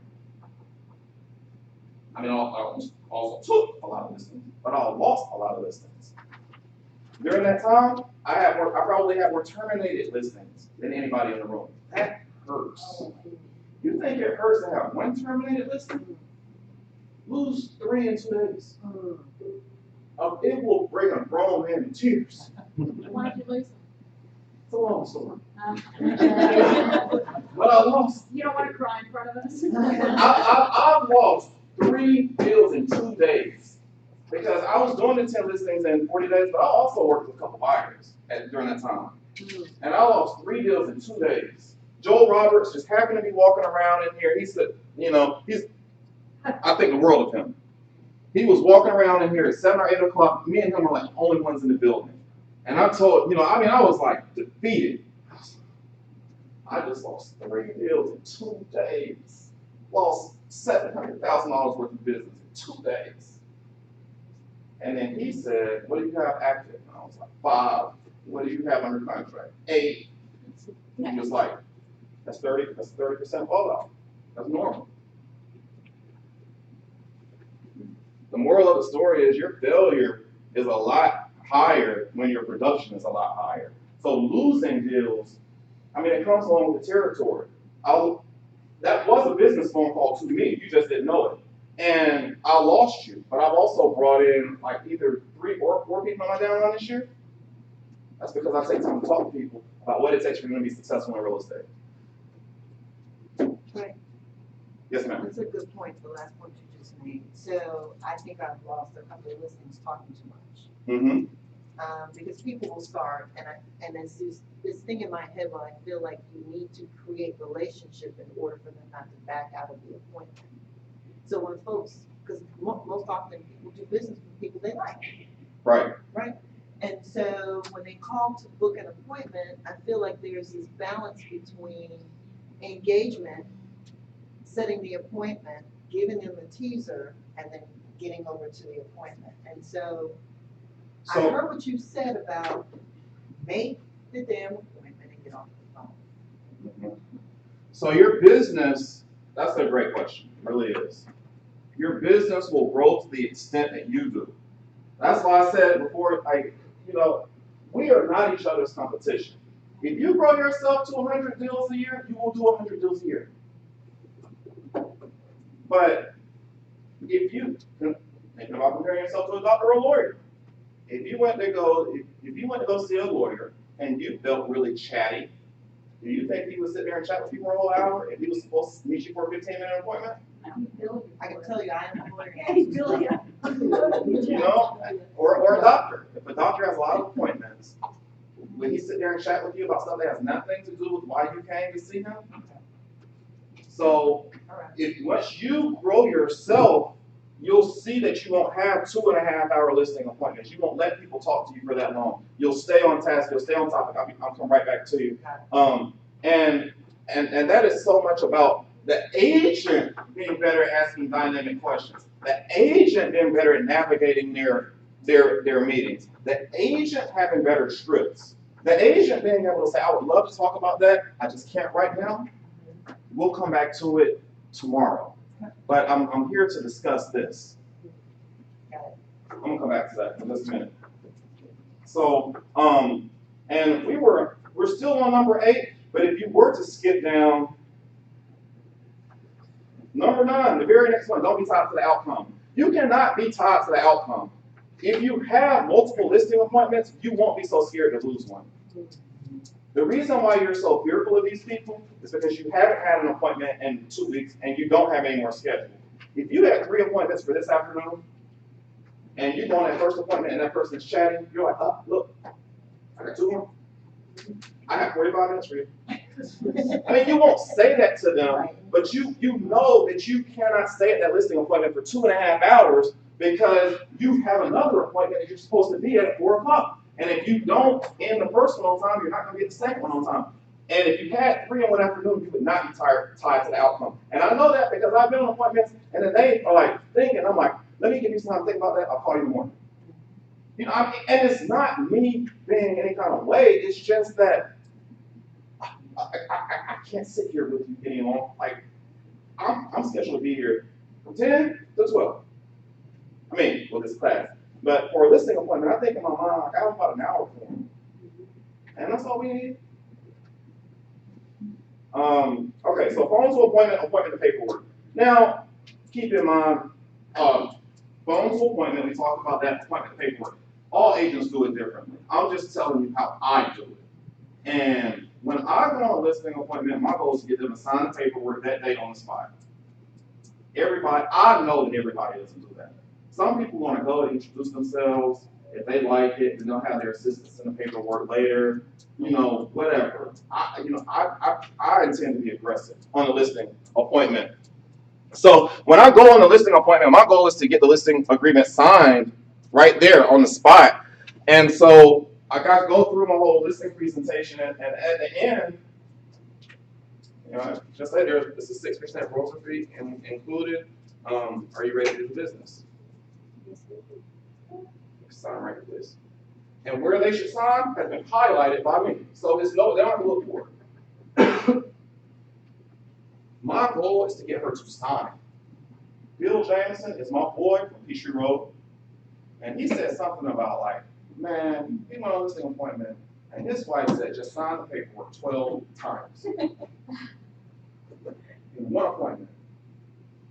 I mean, I also took a lot of listings, but I lost a lot of listings. During that time, I probably had more terminated listings than anybody in the room. That hurts. You think it hurts to have 1 terminated listing? Lose 3 in 2 days. It will bring a grown man to tears. Why did you lose them? It's a long story. But I lost. You don't want to cry in front of us? I've lost 3 deals in 2 days. Because I was doing the 10 listings in 40 days, but I also worked with a couple buyers during that time. And I lost 3 deals in 2 days. Joel Roberts just happened to be walking around in here. He said, I think the world of him. He was walking around in here at 7 or 8 o'clock. Me and him were like the only ones in the building. And I told, I was like defeated. I just lost 3 deals in 2 days. Lost $700,000 worth of business in 2 days. And then he said, what do you have active? And I was like, 5. What do you have under contract? 8. He was like, that's 30% fallout. That's normal. The moral of the story is your failure is a lot higher when your production is a lot higher. So losing deals, it comes along with the territory. That was a business phone call to me. You just didn't know it. And I lost you, but I've also brought in like either 3 or 4 people on my downline this year. That's because I take time to talk to people about what it takes for them to be successful in real estate. Right. Yes, ma'am. That's a good point, the last point you just made. So I think I've lost a couple of listings talking too much. Mm-hmm. Because people will start, and there's this thing in my head where I feel like you need to create relationship in order for them not to back out of the appointment. So when folks, because most often people do business with people they like. Right. Right? And so when they call to book an appointment, I feel like there's this balance between engagement, setting the appointment, giving them the teaser, and then getting over to the appointment. And so I heard what you said about make the damn appointment and get off the phone. Mm-hmm. So your business, that's a great question. It really is. Your business will grow to the extent that you do. That's why I said before, we are not each other's competition. If you grow yourself to 100 deals a year, you will do 100 deals a year. But if you think about comparing yourself to a doctor or a lawyer, if you went to go see a lawyer and you felt really chatty, do you think he would sit there and chat with you for a whole hour if he was supposed to meet you for a 15-minute appointment? I can tell you, I am a lawyer. Or a doctor. If a doctor has a lot of appointments, will he sit there and chat with you about stuff that has nothing to do with why you came to see him? So, once you grow yourself, you'll see that you won't have 2.5-hour listing appointments. You won't let people talk to you for that long. You'll stay on task. You'll stay on topic. I'll come right back to you. And that is so much about the agent being better at asking dynamic questions. The agent being better at navigating their meetings. The agent having better scripts. The agent being able to say, I would love to talk about that. I just can't right now. We'll come back to it tomorrow. But I'm here to discuss this. I'm gonna come back to that in just a minute. So, and we're still on number 8, but if you were to skip down, number 9, the very next one, don't be tied to the outcome. You cannot be tied to the outcome. If you have multiple listing appointments, you won't be so scared to lose one. The reason why you're so fearful of these people is because you haven't had an appointment in 2 weeks and you don't have any more scheduled. If you had 3 appointments for this afternoon and you go on that first appointment and that person's chatting, you're like, oh, look, I got 2 more. I have 45 minutes for you. I mean, you won't say that to them, but you know that you cannot stay at that listing appointment for 2.5 hours because you have another appointment that you're supposed to be at 4 o'clock. And if you don't end the first one on time, you're not going to get the second one on time. And if you had 3 in one afternoon, you would not be tied to the outcome. And I know that because I've been on appointments and then they are like thinking, I'm like, let me give you some time to think about that. I'll call you in the morning. You know, and it's not me being any kind of way. It's just that I can't sit here with you any longer. Like, I'm scheduled to be here from 10 to 12. I mean, with this class. But for a listing appointment, I think in my mind, like, I have about an hour for them. And that's all we need. Okay, so phone to appointment to paperwork. Now, keep in mind, phone to appointment, we talked about that appointment to paperwork. All agents do it differently. I'm just telling you how I do it. And when I go on a listing appointment, my goal is to get them to sign the paperwork that day on the spot. Everybody, I know that everybody doesn't do that. Some people want to go and introduce themselves. If they like it, then they'll have their assistants in the paperwork later. You know, whatever. I intend to be aggressive on a listing appointment. So when I go on a listing appointment, my goal is to get the listing agreement signed right there on the spot. And so I got to go through my whole listing presentation, and at the end, you know, just like there's a 6% broker fee included. Are you ready to do business? Sign right here, please. And where they should sign has been highlighted by me. So it's no, they don't have to look for it. My goal is to get her to sign. Bill Jameson is my boy from Peachtree Road. And he said something about like, man, he went on a listing appointment and his wife said, just sign the paperwork 12 times. In one appointment,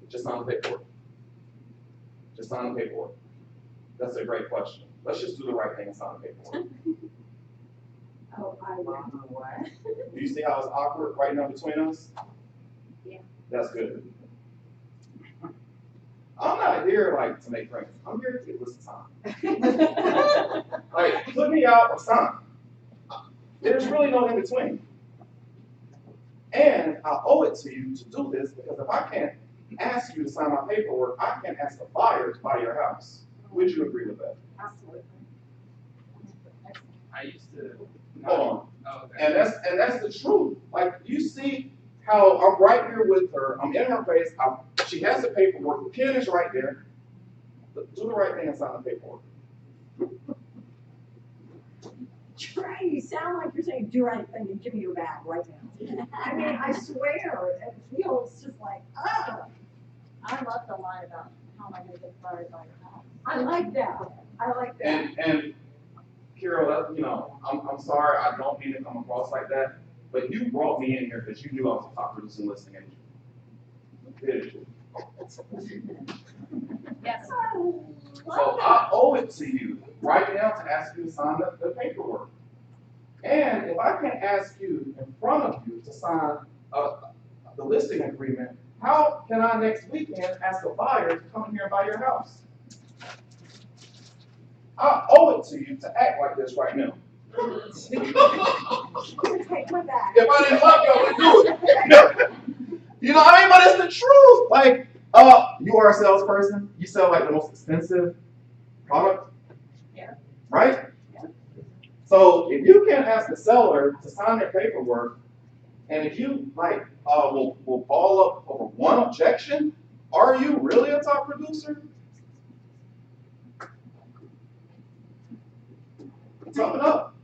just sign the paperwork. Just sign the paperwork. That's a great question. Let's just do the right thing and sign the paperwork. Oh, I know what. Do you see how it's awkward right now between us? Yeah. That's good. I'm not here like to make friends. I'm here to get this time. Like, put me out or sign. There's really no in between. And I owe it to you to do this because if I can't ask you to sign my paperwork, I can't ask the buyer to buy your house. Would you agree with that? Absolutely. I used to. Hold on. Oh, okay. And that's the truth. Like, you see how I'm right here with her. I'm in her face. She has the paperwork. The pen is right there. Do the right thing and sign the paperwork. Trey, you sound like you're saying do right thing and give me your bag right now. I mean, I swear, it feels just like, ah. I love the line about how am I going to get fired by your house. I like that. I like that. And Carol, you know, I'm sorry, I don't mean to come across like that, but you brought me in here because you knew I was a top producing listing agent. Did you? Yes. So I owe it to you right now to ask you to sign the paperwork. And if I can't ask you in front of you to sign the listing agreement, how can I next weekend ask a buyer to come in here and buy your house? I owe it to you to act like this right now. Take my bag. If I didn't love you, I would do it. You know what I mean? But it's the truth. Like, you are a salesperson. You sell like the most expensive product. Yeah. Right? Yeah. So if you can't ask the seller to sign their paperwork, and if you like will ball up over one objection, are you really a top producer? Sum it up.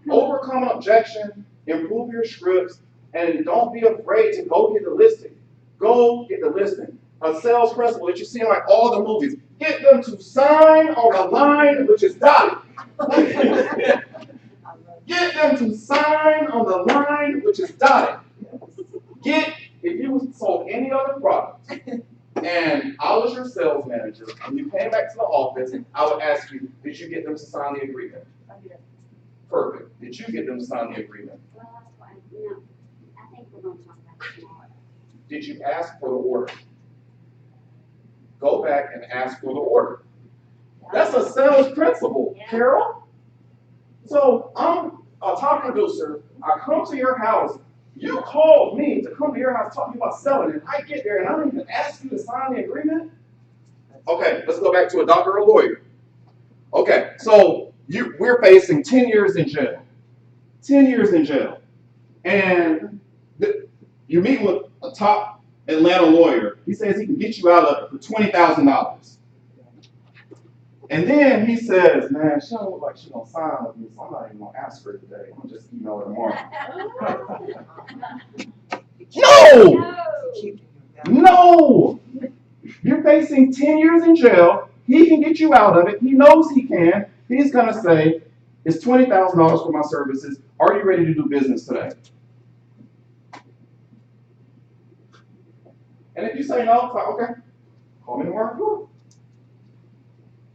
Overcome an objection, improve your scripts, and don't be afraid to go get the listing. Go get the listing. A sales principal that you see in like all the movies. Get them to sign on the line which is dotted. Get them to sign on the line which is dotted. If you sold any other product and I was your sales manager, office, I would ask you, did you get them to sign the agreement? I did. Perfect. Did you get them to sign the agreement? Well, that's why, no, I think we're gonna talk about it tomorrow. Did you ask for the order? Go back and ask for the order. That's a sales principle, Yeah. Carol. So I'm a top producer. I come to your house. You called me to come to your house talking about selling, and I get there and I don't even ask you to sign the agreement. Okay, let's go back to a doctor or a lawyer. Okay, so we're facing 10 years in jail. 10 years in jail. And you meet with a top Atlanta lawyer. He says he can get you out of it for $20,000. And then he says, man, she don't look like she's gonna sign with me, so I'm not even gonna ask her today. I'm gonna just email her tomorrow. No! No! You're facing 10 years in jail. He can get you out of it. He knows he can. He's gonna say, it's $20,000 for my services. Are you ready to do business today? And if you say no, it's like, okay, call me tomorrow.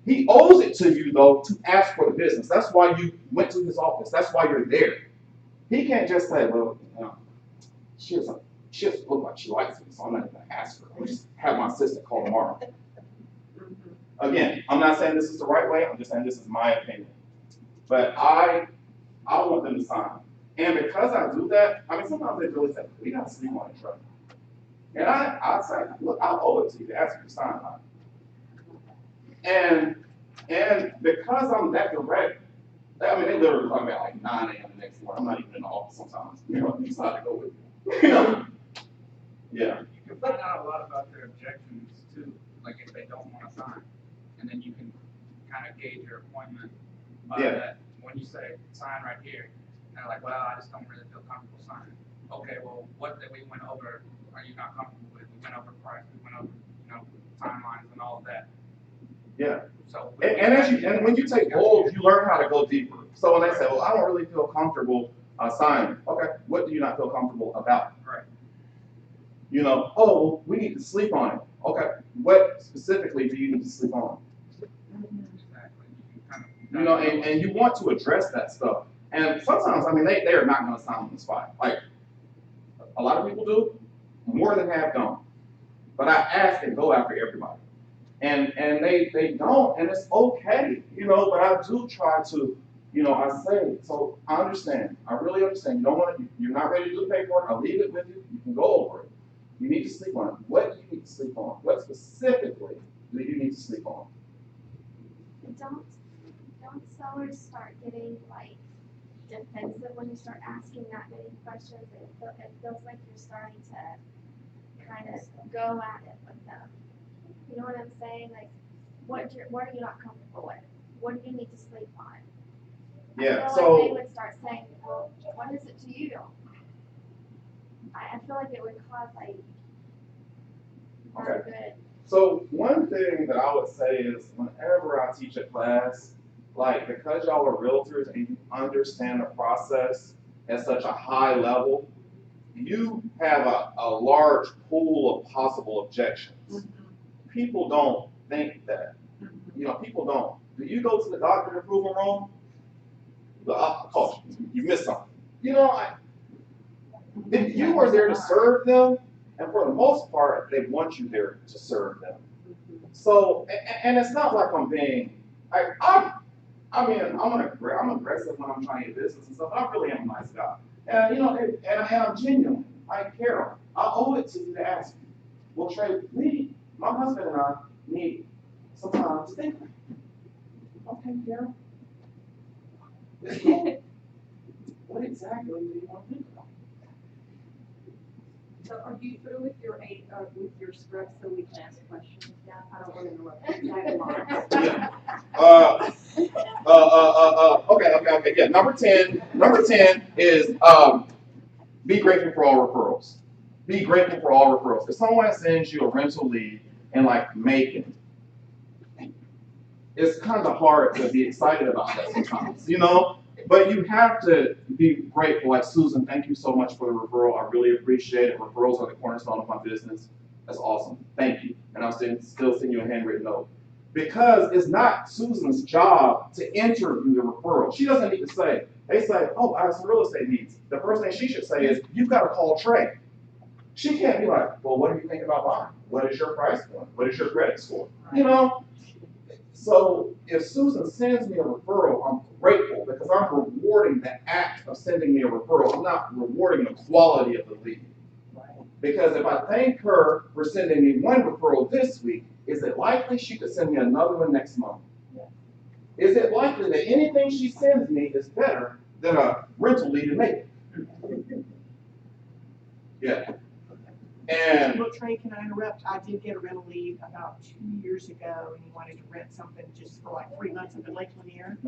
He owes it to you, though, to ask for the business. That's why you went to his office. That's why you're there. He can't just say, well, she doesn't look like she likes me, so I'm not even going to ask her. I'll just have my assistant call tomorrow. Again, I'm not saying this is the right way. I'm just saying this is my opinion. But I want them to sign. And because I do that, I mean, sometimes they really say, we got to sleep on it, Trey. And I say, look, I owe it to you to ask you to sign on it. And because I'm that direct, I mean, they literally call me at like 9 a.m. the next morning. I'm not even in the office sometimes. You know, decide to go with me. You know? Yeah. You can find out a lot about their objections too, like if they don't want to sign. And then you can kind of gauge your appointment by that. When you say, sign right here, and they're like, well, I just don't really feel comfortable signing. Okay, well, what that we went over, are you not comfortable with? We went over price, we went over, timelines and all of that. Yeah. So and when you take goals, you learn how to go deeper. So when they say, well, I don't really feel comfortable signing. Okay, what do you not feel comfortable about? Right. Oh, well, we need to sleep on it. Okay, what specifically do you need to sleep on? Exactly. And you want to address that stuff. And sometimes, I mean, they are not going to sign on the spot. Like, a lot of people do, more than half don't. But I ask and go after everybody. And they don't, and it's okay, but I do try to, I say, so I understand, I really understand, you're not ready to do the paperwork, I'll leave it with you, you can go over it. You need to sleep on it. What do you need to sleep on? What specifically do you need to sleep on? Don't sellers start getting like defensive when you start asking that many questions? It feels like you're starting to kind of go at it with them. You know what I'm saying? Like, what are you not comfortable with? What do you need to sleep on? Yeah, I feel so like they would start saying, well, what is it to you? I feel like it would cause like not a good. So one thing that I would say is whenever I teach a class, like because y'all are realtors and you understand the process at such a high level, you have a large pool of possible objections. Mm-hmm. People don't think that. People don't. Do you go to the doctor to prove them wrong? You missed something. If you are there to serve them, and for the most part, they want you there to serve them. So, and it's not like I'm being, I'm aggressive when I'm trying to get business and stuff. I really am a nice guy, and I'm genuine. Carol, I owe it to you to ask you. Well, Trey, my husband and I need some time to think. Okay, Carol. What exactly do you want to think about? So are you through with your script so we can ask questions? Yeah, I don't want to interrupt. Okay. Yeah. Number 10 is be grateful for all referrals. Be grateful for all referrals. If someone sends you a rental lead and like Macon, it's kind of hard to be excited about that sometimes, But you have to be grateful. Like, Susan, thank you so much for the referral. I really appreciate it. Referrals are the cornerstone of my business. That's awesome. Thank you. And I'll still send you a handwritten note. Because it's not Susan's job to interview the referral. She doesn't need to say, they say, oh, I have some real estate needs. The first thing she should say is, you've got to call Trey. She can't be like, well, what do you think about buying? What is your price point? What is your credit score? You know? So if Susan sends me a referral, I'm grateful because I'm rewarding the act of sending me a referral. I'm not rewarding the quality of the lead. Because if I thank her for sending me one referral this week, is it likely she could send me another one next month? Is it likely that anything she sends me is better than a rental lead in Macon? Yeah. And Well, Trey, can I interrupt? I did get a rental lead about 2 years ago, and he wanted to rent something just for like 3 months up in Lake Lanier.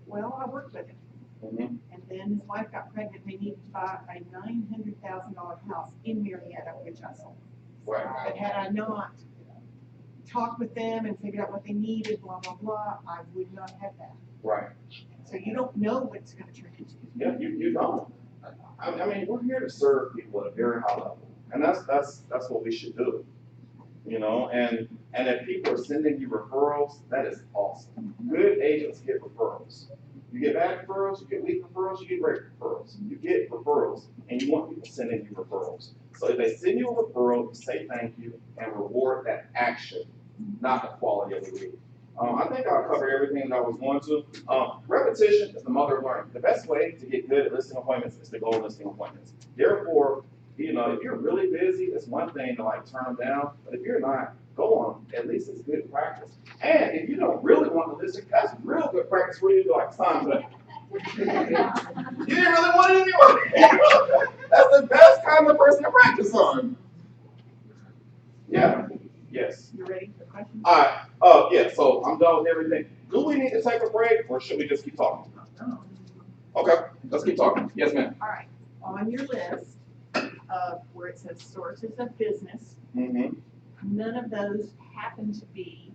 Well, I worked with him. And then his wife got pregnant. They needed to buy a $900,000 house in Marietta, which I sold. But had I not talked with them and figured out what they needed, blah, blah, blah, I would not have that. Right. So you don't know what it's going to turn into. Yeah, you don't. I mean, we're here to serve people at a very high level, and that's what we should do. You know, and if people are sending you referrals, that is awesome. Good agents get referrals. You get bad referrals, you get weak referrals, you get great referrals. You get referrals, and you want people sending you referrals. So if they send you a referral, you say thank you and reward that action, not the quality of the lead. I think I'll cover everything that I was going to. Repetition is the mother of learning. The best way to get good at listing appointments is to go to listing appointments. Therefore, you know, if you're really busy, it's one thing to like turn them down, but if you're not, go on. At least it's good practice. And if you don't really want to listen, that's real good practice for you to like sign that. You didn't really want it anyway. That's the best kind of person to practice on. Yeah. Yes. You ready for questions? All right. Yeah. So I'm done with everything. Do we need to take a break, or should we just keep talking? Okay. Let's keep talking. Yes, ma'am. All right. On your list of where it says sources of business, none of those happen to be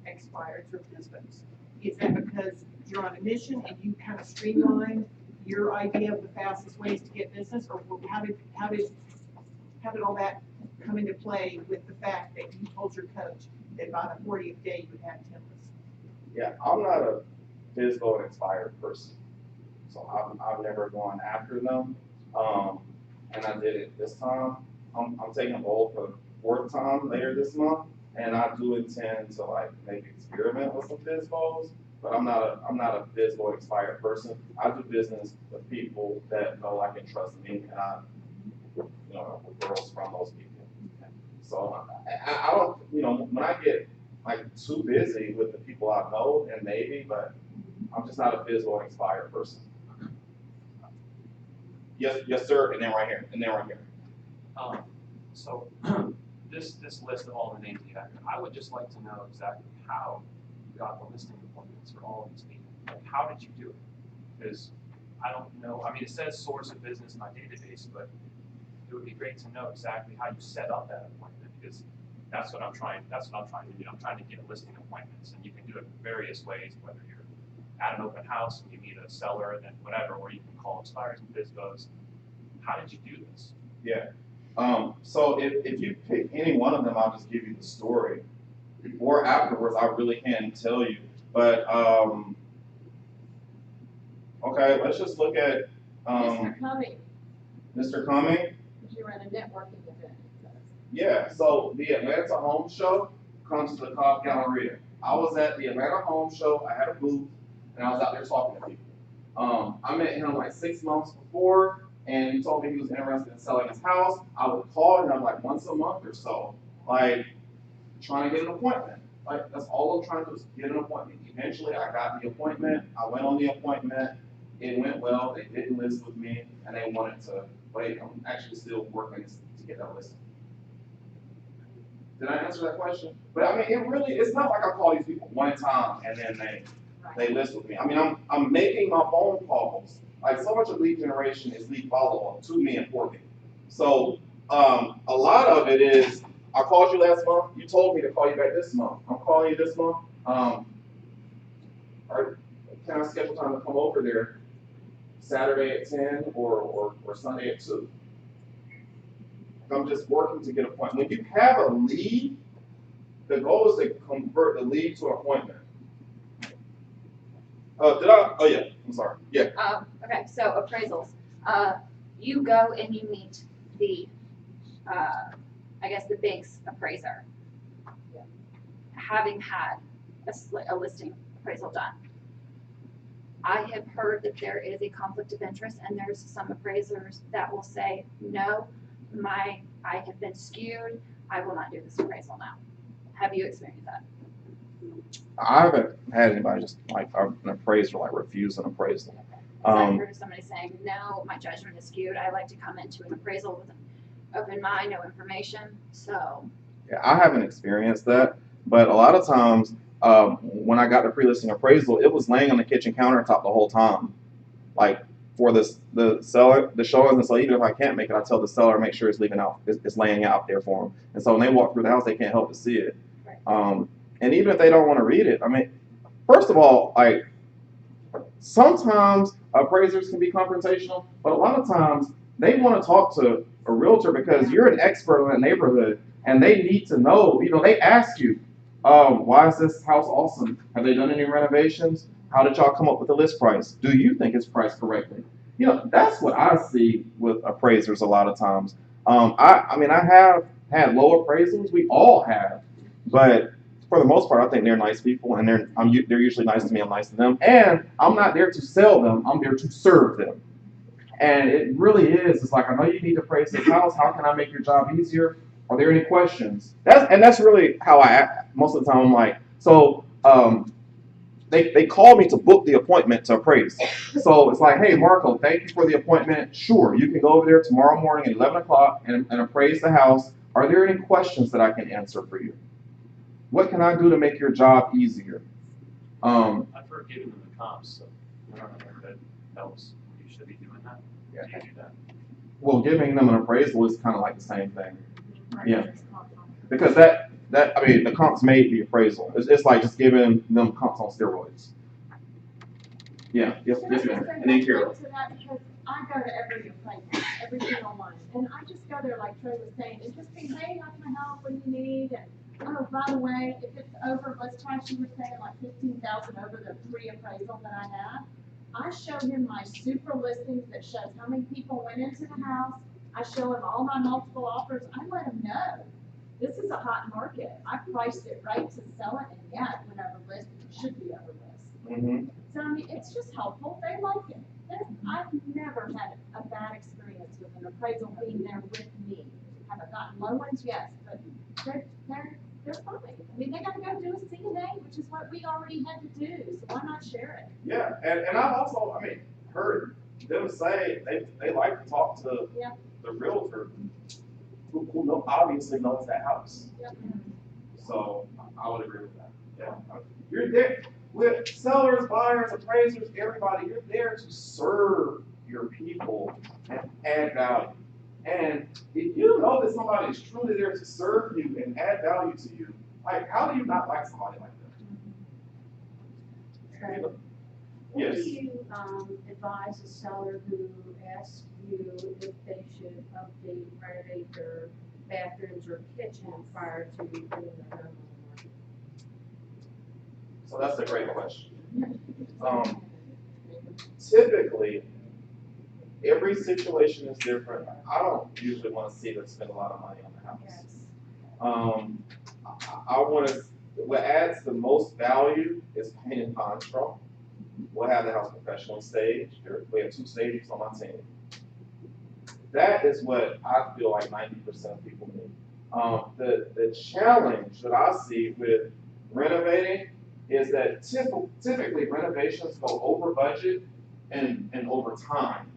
expired or FISBOs. Is that because you're on a mission and you kind of streamlined your idea of the fastest ways to get business, or how did all that come into play with the fact that you told your coach that by the 40th day you would have 10 lists? Yeah, I'm not a FISBO expired person, so I've never gone after them, and I did it this time. I'm taking a bowl for the 4th time later this month, and I do intend to like maybe experiment with some FISBOs, but I'm not a FISBO expired person. I do business with people that know I can trust me, and I, you know, referrals from those people. So I don't, you know, when I get like too busy with the people I know, and maybe, but I'm just not a FISBO expired person. Yes, sir, and then right here, and then right here. So this list of all the names you have here, I would just like to know exactly how you got the listing appointments for all of these people. Like, how did you do it? Because I don't know. I mean, it says source of business in my database, but it would be great to know exactly how you set up that appointment, because that's what I'm trying to do. I'm trying to get listing appointments, and you can do it various ways, whether you're at an open house and you meet a seller and then whatever, or you can call expires and FISBOs. How did you do this? Yeah. So if you pick any one of them, I'll just give you the story. Or afterwards, I really can't tell you. But okay, let's just look at Mr. Cumming, Mr. Cumming. because you ran a networking event. Yeah, so the Atlanta Home Show comes to the Cobb Galleria. I was at the Atlanta Home Show, I had a booth, and I was out there talking to people. I met him like 6 months before, and he told me he was interested in selling his house. I would call him like once a month or so, like trying to get an appointment. Like, that's all I'm trying to do is get an appointment. Eventually, I got the appointment. I went on the appointment. It went well. They didn't list with me, and they wanted to wait. I'm actually still working to get that listing. Did I answer that question? But I mean, it's not like I call these people one time and then they list with me. I mean, I'm making my phone calls. Like, so much of lead generation is lead follow-up to me and for me. So a lot of it is, I called you last month, you told me to call you back this month. I'm calling you this month. Can I schedule time to come over there Saturday at 10 or Sunday at 2? I'm just working to get a point. When you have a lead, the goal is to convert the lead to an appointment. Oh yeah, I'm sorry. Yeah. Okay, so appraisals. You go and you meet the, I guess the bank's appraiser. Having had a listing appraisal done. I have heard that there is a conflict of interest, and there's some appraisers that will say, no, I have been skewed, I will not do this appraisal now. Have you experienced that? I haven't had anybody just like an appraiser like refuse an appraisal. I've heard of somebody saying, no, my judgment is skewed, I like to come into an appraisal with an open mind, no information, so. Yeah, I haven't experienced that, but a lot of times when I got the pre-listing appraisal, it was laying on the kitchen countertop the whole time, like for the seller, the showings. And so even if I can't make it, I tell the seller make sure it's leaving out, it's laying out there for them. And so when they walk through the house, they can't help but see it. Right. And even if they don't want to read it, I mean, first of all, like sometimes appraisers can be confrontational, but a lot of times they want to talk to a realtor because you're an expert in that neighborhood, and they need to know. You know, they ask you, why is this house awesome? Have they done any renovations? How did y'all come up with the list price? Do you think it's priced correctly? You know, that's what I see with appraisers a lot of times. I mean, I have had low appraisals. We all have, but for the most part, I think they're nice people, and they're usually nice to me. I'm nice to them, and I'm not there to sell them. I'm there to serve them. And it really is. It's like, I know you need to appraise this house. How can I make your job easier? Are there any questions? That's really how I act most of the time. I'm like, so they call me to book the appointment to appraise. So it's like, hey, Marco, thank you for the appointment. Sure, you can go over there tomorrow morning at 11 o'clock and appraise the house. Are there any questions that I can answer for you? What can I do to make your job easier? I've heard giving them the comps, so I don't know if that helps. You should be doing that. Yeah. Do you do that? Well, giving them an appraisal is kind of like the same thing. Yeah. Because that I mean, the comps made the appraisal. It's like just giving them comps on steroids. Yeah, yes, Can I yes, just ma'am. say And then back Carol. to that, because I go to every appraisal, every single one, and I just go there like Trey was saying, and just be, hey, how can I help, what do you need, and, oh, by the way, if it's over, let's try, she was saying like 15,000 over the pre-appraisal that I have, I show him my super listings that shows how many people went into the house, I show him all my multiple offers, I let him know, this is a hot market, I priced it right to sell it, and yeah, it went over list, it should be over list. Mm-hmm. So, I mean, it's just helpful, they like it. I've never had a bad experience with an appraisal being there with me. Have I gotten low ones? Yes, but they're fine. I mean, they gotta go do a CNA, which is what we already had to do, so why not share it? Yeah, and I've also, I mean, heard them say they like to talk to Yeah. the realtor who obviously knows that house. Yep. So I would agree with that. Yeah, you're there with sellers, buyers, appraisers, everybody. You're there to serve your people and add value. And if you know that somebody is truly there to serve you and add value to you, like how do you not like somebody like that? You know? What Yes. do you advise a seller who asks you if they should update, renovate their bathrooms or kitchen prior to putting their home on the market? So that's a great question. Typically, every situation is different. I don't usually want to see them spend a lot of money on the house. I want to. What adds the most value is paint and contrast. We'll have the house professional stage. We have 2 stages on my team. That is what I feel like 90% of people need. The challenge that I see with renovating is that typically renovations go over budget and over time.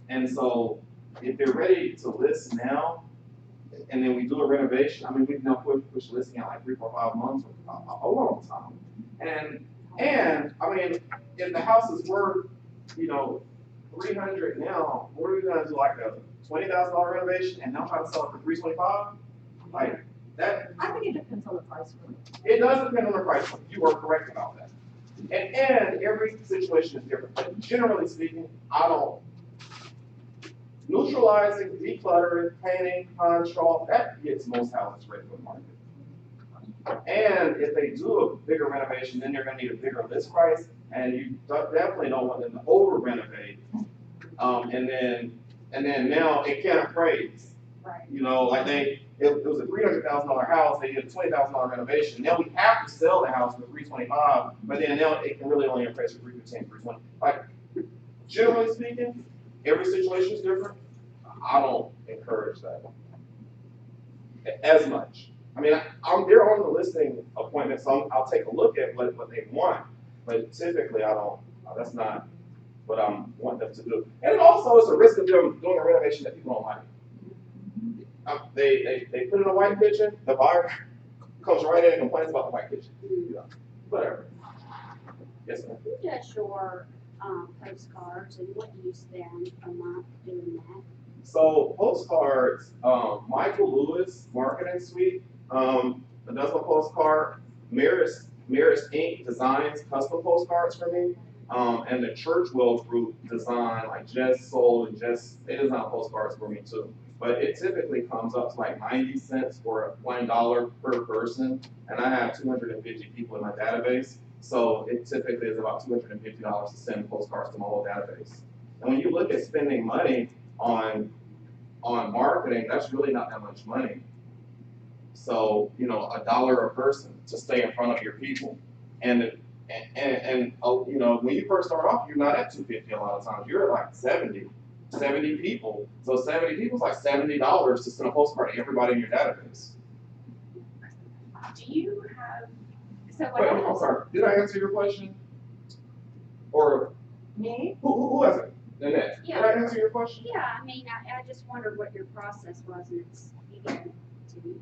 And so if they're ready to list now, and then we do a renovation, I mean, we've now pushed listing out like 3, 4, 5 months, a long time. And I mean, if the house is worth, you know, 300 now, what are we gonna do, like a $20,000 renovation and now try to sell it for 325? Like that. I think it depends on the price point. It does depend on the price point. You are correct about that. And every situation is different. But generally speaking, I don't. Neutralizing, decluttering, painting, contrast, that gets most houses ready for the market. And if they do a bigger renovation, then they're gonna need a bigger list price, and you definitely don't want them to over renovate. And then now it can't appraise. Right. You know, like it was a $300,000 house, they did a $20,000 renovation. Now we have to sell the house for $325, but then now it can really only appraise for $315, $320. Like, generally speaking, every situation is different. I don't encourage that as much. I mean, they're on the listing appointment, so I'll take a look at what they want, but typically I don't. That's not what I want them to do. And it also is a risk of them doing a renovation that people don't like. They put in a white kitchen, the buyer comes right in and complains about the white kitchen. You know, whatever. Yes, ma'am. Who does your postcards and what do you spend a month doing that? So postcards, Michael Lewis Marketing Suite does a postcard. Maris Inc. designs custom postcards for me. And the Churchwell Group design, like Just Sold and they design postcards for me too. But it typically comes up to like 90 cents or $1 per person. And I have 250 people in my database. So it typically is about $250 to send postcards to my whole database. And when you look at spending money on marketing, that's really not that much money. So, you know, $1 a person to stay in front of your people. And you know, when you first start off, you're not at 250 a lot of times. You're at like 70 people. So 70 people is like $70 to send a postcard to everybody in your database. Do you have, so what Wait, I'm happens? sorry. Did I answer your question? Or Me? who has it? Nanette, did I answer your question? Yeah, I mean, I just wondered what your process was and it's, you know, to,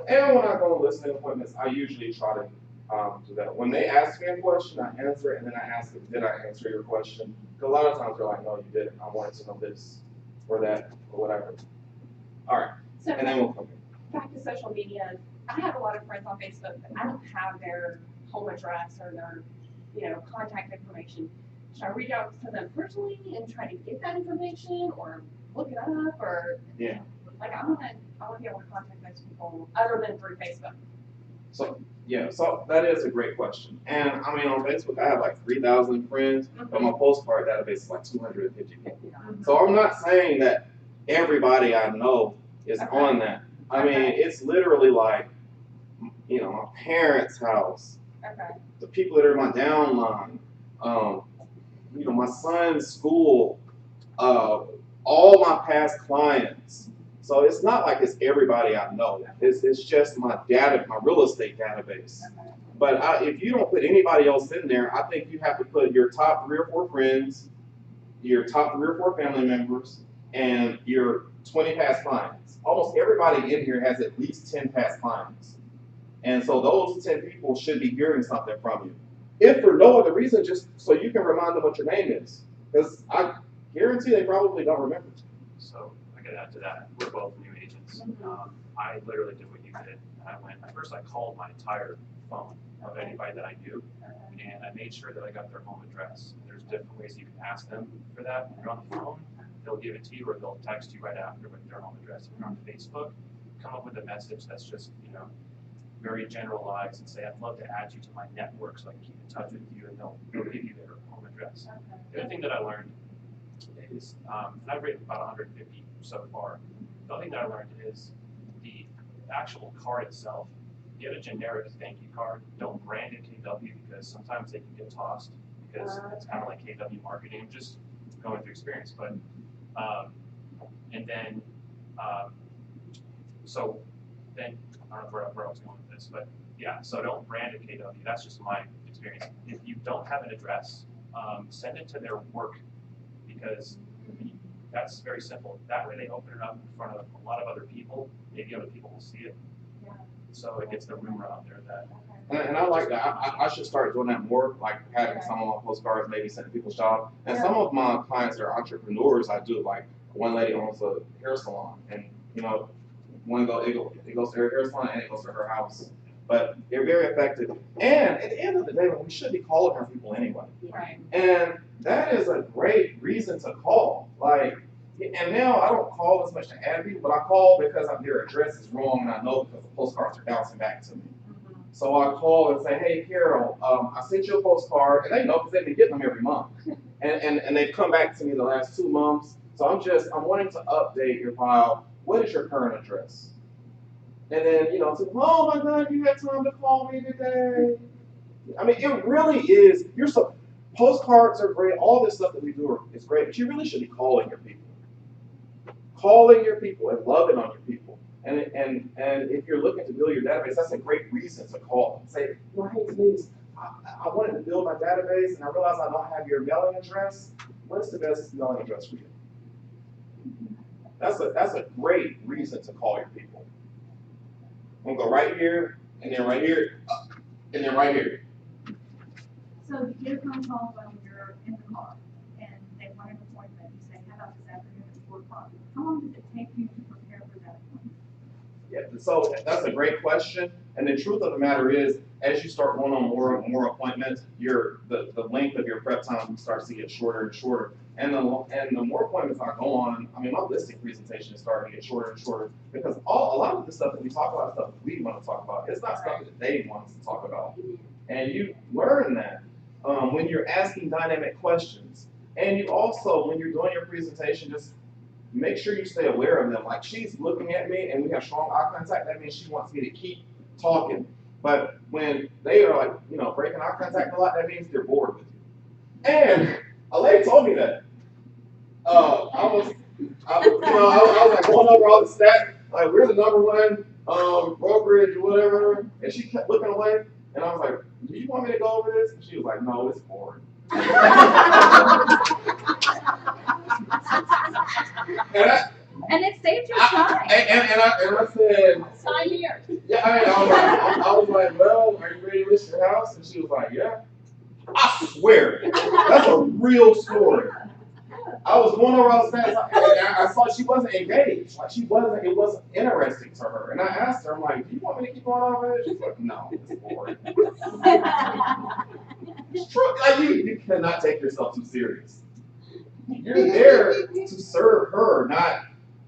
And when I go to listening appointments, I usually try to do that. When they ask me a question, I answer it, and then I ask them, did I answer your question? Because a lot of times they're like, no, you didn't. I wanted to know this or that or whatever. All right, So and then we'll come in. back to social media, I have a lot of friends on Facebook, but I don't have their home address or their, you know, contact information. Should I reach out to them personally and try to get that information or look it up or? Yeah. Like I wanna be able to contact those people other than through Facebook. So, yeah, so that is a great question. And I mean, on Facebook, I have like 3,000 friends, but my postcard database is like 250 people. So I'm not saying that everybody I know is on that. I mean, it's literally like, you know, my parents' house, Okay. the people that are in my downline, you know, my son's school, all my past clients. So it's not like it's everybody I know. It's just my real estate database. But if you don't put anybody else in there, I think you have to put your top 3 or 4 friends, your top 3 or 4 family members, and your 20 past clients. Almost everybody in here has at least 10 past clients. And so those 10 people should be hearing something from you. If for no other reason, just so you can remind them what your name is. Because I guarantee they probably don't remember. So I could add to that. We're both new agents. I literally did what you did. First I called my entire phone of anybody that I knew, and I made sure that I got their home address. There's different ways you can ask them for that. When you're on the phone, they'll give it to you, or they'll text you right after with their home address. If you're on Facebook, come up with a message that's just, you know, very generalized and say, I'd love to add you to my network so I can keep in touch with you, and they'll give you their home address. The other thing that I learned is, and I've written about 150 so far. The other thing that I learned is the actual card itself. Get a generic thank you card. Don't brand it KW because sometimes they can get tossed because it's kind of like KW marketing, just going through experience. But and then so then I don't know where I was going with this, but yeah. So don't brand it KW. That's just my experience. If you don't have an address, send it to their work because that's very simple. That way they open it up in front of a lot of other people. Maybe other people will see it. Yeah. So it gets the rumor out there that. And I like that. I should start doing that more, like having some of my postcards maybe sent to people's job. And some of my clients that are entrepreneurs, I do. Like one lady owns a hair salon, and you know, it goes to her hair salon and it goes to her house. But they're very effective. And at the end of the day, we should be calling our people anyway. Right. And that is a great reason to call. Like, and now I don't call as much to add people, but I call because their address is wrong, and I know because the postcards are bouncing back to me. So I call and say, hey, Carol, I sent you a postcard, and they know because they've been getting them every month. And they've come back to me the last 2 months. So I'm wanting to update your file. What is your current address? And then, say, oh my God, you had time to call me today. I mean, it really is, postcards are great, all this stuff that we do is great, but you really should be calling your people. Calling your people and loving on your people. And if you're looking to build your database, that's a great reason to call and say, hey, please, I wanted to build my database and I realized I don't have your mailing address. What's the best mailing address for you? That's a great reason to call your people. I'm gonna go right here, and then right here, and then right here. So you get a phone call while you're in the car, and they want an appointment, you say, how about this afternoon at 4 o'clock? How long does it take you to prepare for that appointment? Yeah, so that's a great question. And the truth of the matter is, as you start going on more appointments, the length of your prep time starts to get shorter and shorter. And the more appointments I go on, I mean, my listing presentation is starting to get shorter and shorter because a lot of the stuff that we talk about is stuff that we want to talk about. It's not stuff that they want us to talk about. And you learn that when you're asking dynamic questions. And you also, when you're doing your presentation, just make sure you stay aware of them. Like, she's looking at me and we have strong eye contact, that means she wants me to keep talking. But when they are like, breaking eye contact a lot, that means they're bored with you. And a lady told me that. I was like going over all the stats, like we're the #1 brokerage or whatever, and she kept looking away, and I was like, do you want me to go over this? And she was like, no, it's boring. And it saved your time. And I said, Sign here. yeah, I was like, well, are you ready to list your house? And she was like, yeah. I swear, that's a real story. I was going over all the stats, and I saw she wasn't engaged. Like, it wasn't interesting to her. And I asked her, I'm like, do you want me to keep going over this? She's like, no, it's boring. It's true. Like, you cannot take yourself too serious. You're there to serve her, not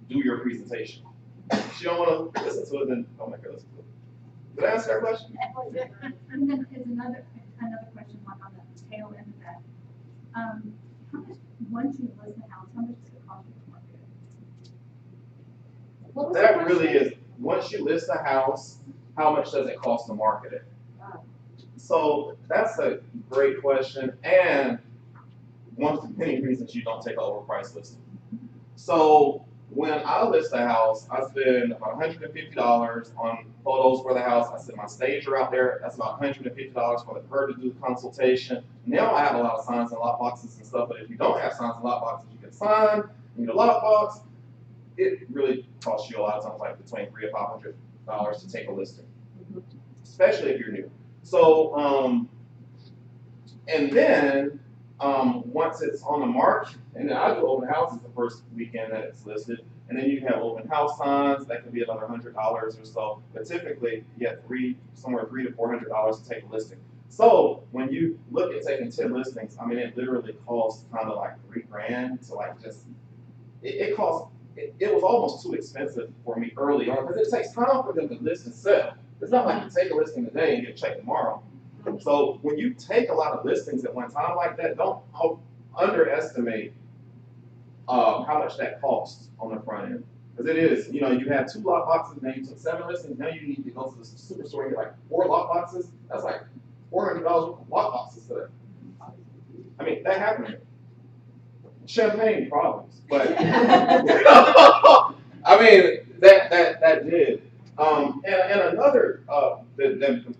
do your presentation. If she don't want to listen to it, then don't make her listen to it. Did I answer that question? And then is another question like on the tail end of that. How much, once you list the house, how much does it cost you to market it? What was the That question? really is, once you list the house, how much does it cost to market it? So that's a great question, and one of the many reasons you don't take an overpriced listing. So when I list a house, I spend about $150 on photos for the house. I send my stager out there. That's about $150 for her to do the consultation. Now I have a lot of signs and lot boxes and stuff, but if you don't have signs and lot boxes, you can sign, you need a lot box. It really costs you a lot of times, like between $300 or $500 to take a listing, especially if you're new. So, and then once it's on the market, and then I do open houses the first weekend that it's listed, and then you have open house signs that can be another $100 or so. But typically, you get somewhere $300 to $400 to take a listing. So when you look at taking 10 listings, I mean, it literally costs kind of like $3,000 to like just. It costs. It was almost too expensive for me early on because it takes time for them to list and sell. It's not like you take a listing today and get a check tomorrow. So when you take a lot of listings at one time like that, don't underestimate how much that costs on the front end. Because it is, you have 2 lot boxes, now you took 7 listings, now you need to go to the superstore and get like 4 lot boxes. That's like $400 worth of lot boxes today. I mean, that happened. Champagne problems, but I mean that did. And another the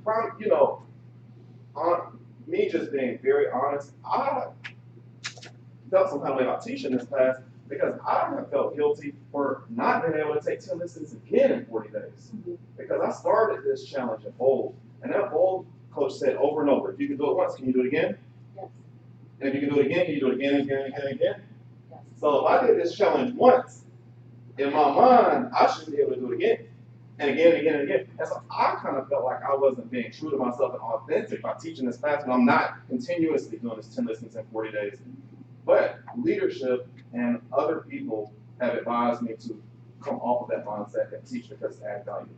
problem, me just being very honest, I felt some kind of way about teaching this class because I have felt guilty for not being able to take 10 listens again in 40 days. Because I started this challenge at Bold, and that Bold coach said over and over, if you can do it once, can you do it again? Yes. And if you can do it again, can you do it again and again and again and again? Yes. So if I did this challenge once, in my mind, I should be able to do it again. And again and again and again. And so I kind of felt like I wasn't being true to myself and authentic by teaching this class when I'm not continuously doing this 10 listens in 40 days. But leadership and other people have advised me to come off of that mindset and teach because it adds value.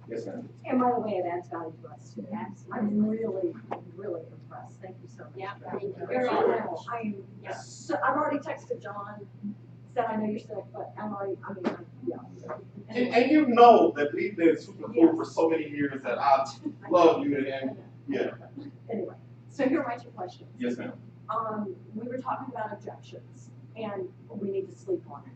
Yes, ma'am. And by the way, it adds value to us too. I'm really, really impressed. Thank you so much. Yeah, for that. thank you. Very You're well. I've already texted John, said I know you're sick, but yeah. And you know that we've been super cool Yes. for so many years that I love you and yeah. Anyway, so here are my two questions. Yes, ma'am. We were talking about objections, and we need to sleep on it.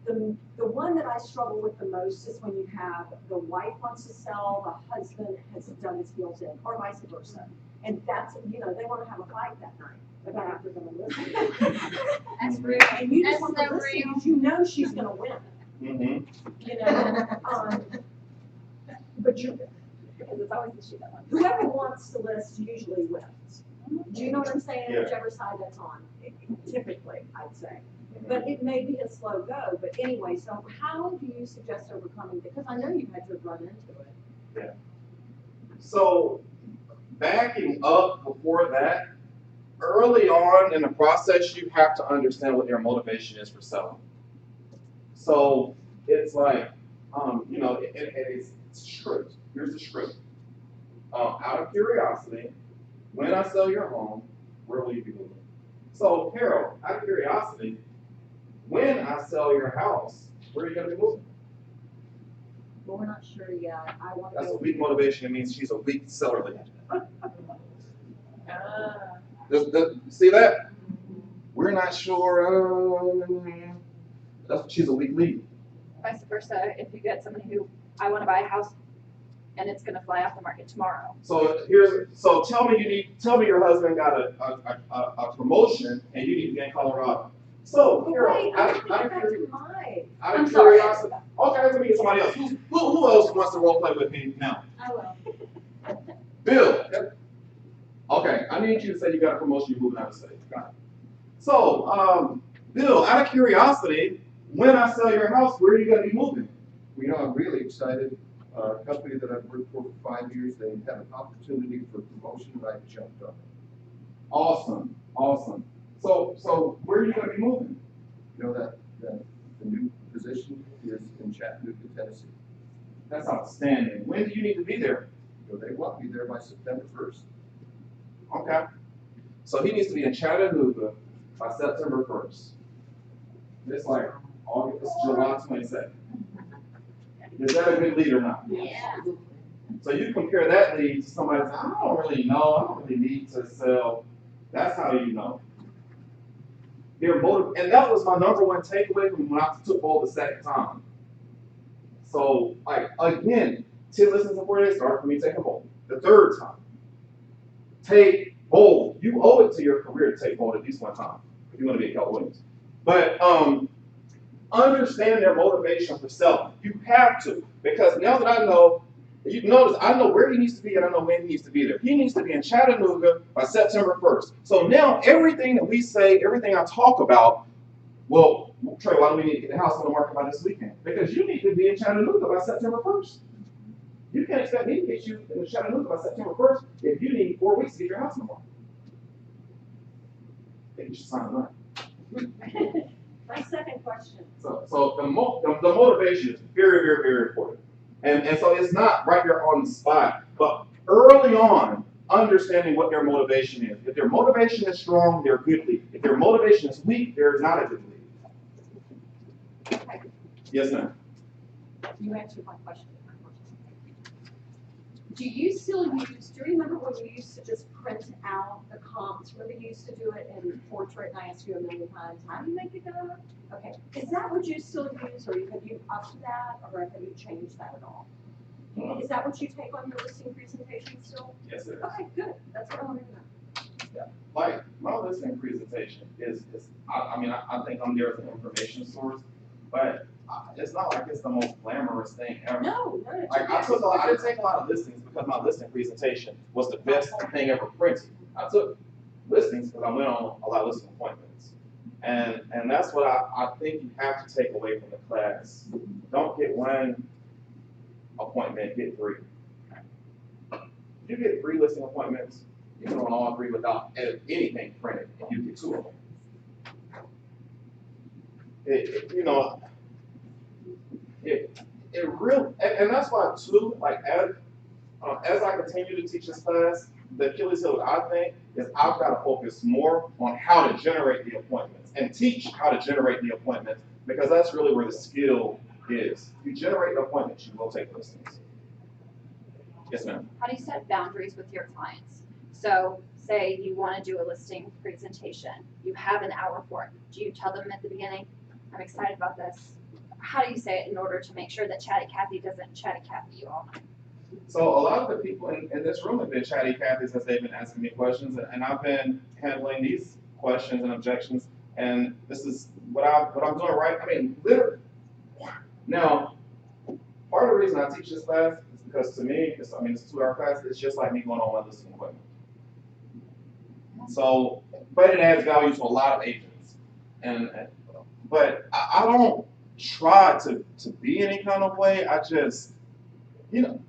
The one that I struggle with the most is when you have the wife wants to sell, the husband has done his heels in, or vice versa. And that's, they want to have a fight that night about if they're gonna listen. That's rude. And you just That's want to so listen, rude. because you know she's gonna win, Mm-hmm. But you, Because it's always the shoe that wins. whoever wants to list usually wins. Do you know what I'm saying? Yeah. Whichever side that's on, typically, I'd say. But it may be a slow go, but anyway, so how do you suggest overcoming, because I know you've had to run into it. So backing up before that, early on in the process, you have to understand what their motivation is for selling. So it's like, it's script. Here's the script. Out of curiosity, when I sell your home, where will you be moving? So Carol, out of curiosity, when I sell your house, where are you gonna be moving? But we're not sure yet. I want to That's a go. weak motivation. It means she's a weak seller lead. See that? We're not sure. She's a weak lead. Vice versa, if you get somebody who, I wanna buy a house and it's gonna fly off the market tomorrow. So tell me your husband got a promotion and you need to be in Colorado. So But Carol, wait, I out don't think of that's mine. out I'm of sorry. curiosity. Okay, let me get somebody else. Who else wants to role play with me now? I will. Bill. Okay, I need you to say you got a promotion, you're moving out of state. So, Bill, out of curiosity, when I sell your house, where are you gonna be moving? I'm really excited. A company that I've worked for 5 years, they had an opportunity for promotion and I jumped on it. Awesome. So where are you gonna be moving? That the new position is in Chattanooga, Tennessee. That's outstanding. When do you need to be there? They want me there by September 1st. Okay. So he needs to be in Chattanooga by September 1st. It's like August, July 22nd. Is that a good lead or not? Yeah. So you compare that lead to somebody that's, I don't really know, I don't really need to sell. That's how you know. Their motive, and that was my number one takeaway from when I took bold the second time. So, like, again, 10 listens before they started for me taking bold. The third time, take bold. You owe it to your career to take bold at least one time if you want to be a Keller Williams. But understand their motivation for selling. You have to, because now that I know, you notice I know where he needs to be and I know when he needs to be there. He needs to be in Chattanooga by September 1st. So now everything that we say, everything I talk about, well, Trey, why do we need to get the house on the market by this weekend? Because you need to be in Chattanooga by September 1st. You can't expect me to get you in Chattanooga by September 1st if you need 4 weeks to get your house on the market. I think you should sign up. My second question. So the motivation is very, very, very important. And so it's not right there on the spot, but early on, understanding what their motivation is. If their motivation is strong, they're a good lead. If their motivation is weak, they're not a good lead. Okay. Yes, ma'am. You answered my question. Do you still use, do you remember when you used to just print out the comps? Remember you used to do it in Portrait, and I asked you a million times, how do you make it go? Okay, is that what you still use, or have you upped that, or have you changed that at all? Is that what you take on your listing presentation still? Yes, it is. Okay, good, that's what I wanted to know. Like, my listening presentation is I think I'm there as an information source, but it's not like it's the most glamorous thing ever. No. Like, I didn't take a lot of listings because my listing presentation was the best thing ever printed. I took listings because I went on a lot of listing appointments. And that's what I think you have to take away from the class. Don't get one appointment, get 3. If you get 3 listing appointments, you can run all 3 without anything printed, and you get 2 of them. it really, and that's why too, like as I continue to teach this class, the Achilles heel I think is I've got to focus more on how to generate the appointments and teach how to generate the appointments, because that's really where the skill is. If you generate appointments, you will take listings. Yes, ma'am. How do you set boundaries with your clients? So say you want to do a listing presentation, you have an hour for it. Do you tell them at the beginning, I'm excited about this? How do you say it in order to make sure that Chatty Cathy doesn't Chatty Cathy you all? So a lot of the people in this room have been chatty Cathy's as they've been asking me questions, and I've been handling these questions and objections, and this is what I'm doing right. I mean, literally. Now, part of the reason I teach this class is because to me, it's a 2-hour class. It's just like me going on one listing appointment. So, but it adds value to a lot of agents, but I don't try to be any kind of way. I just, in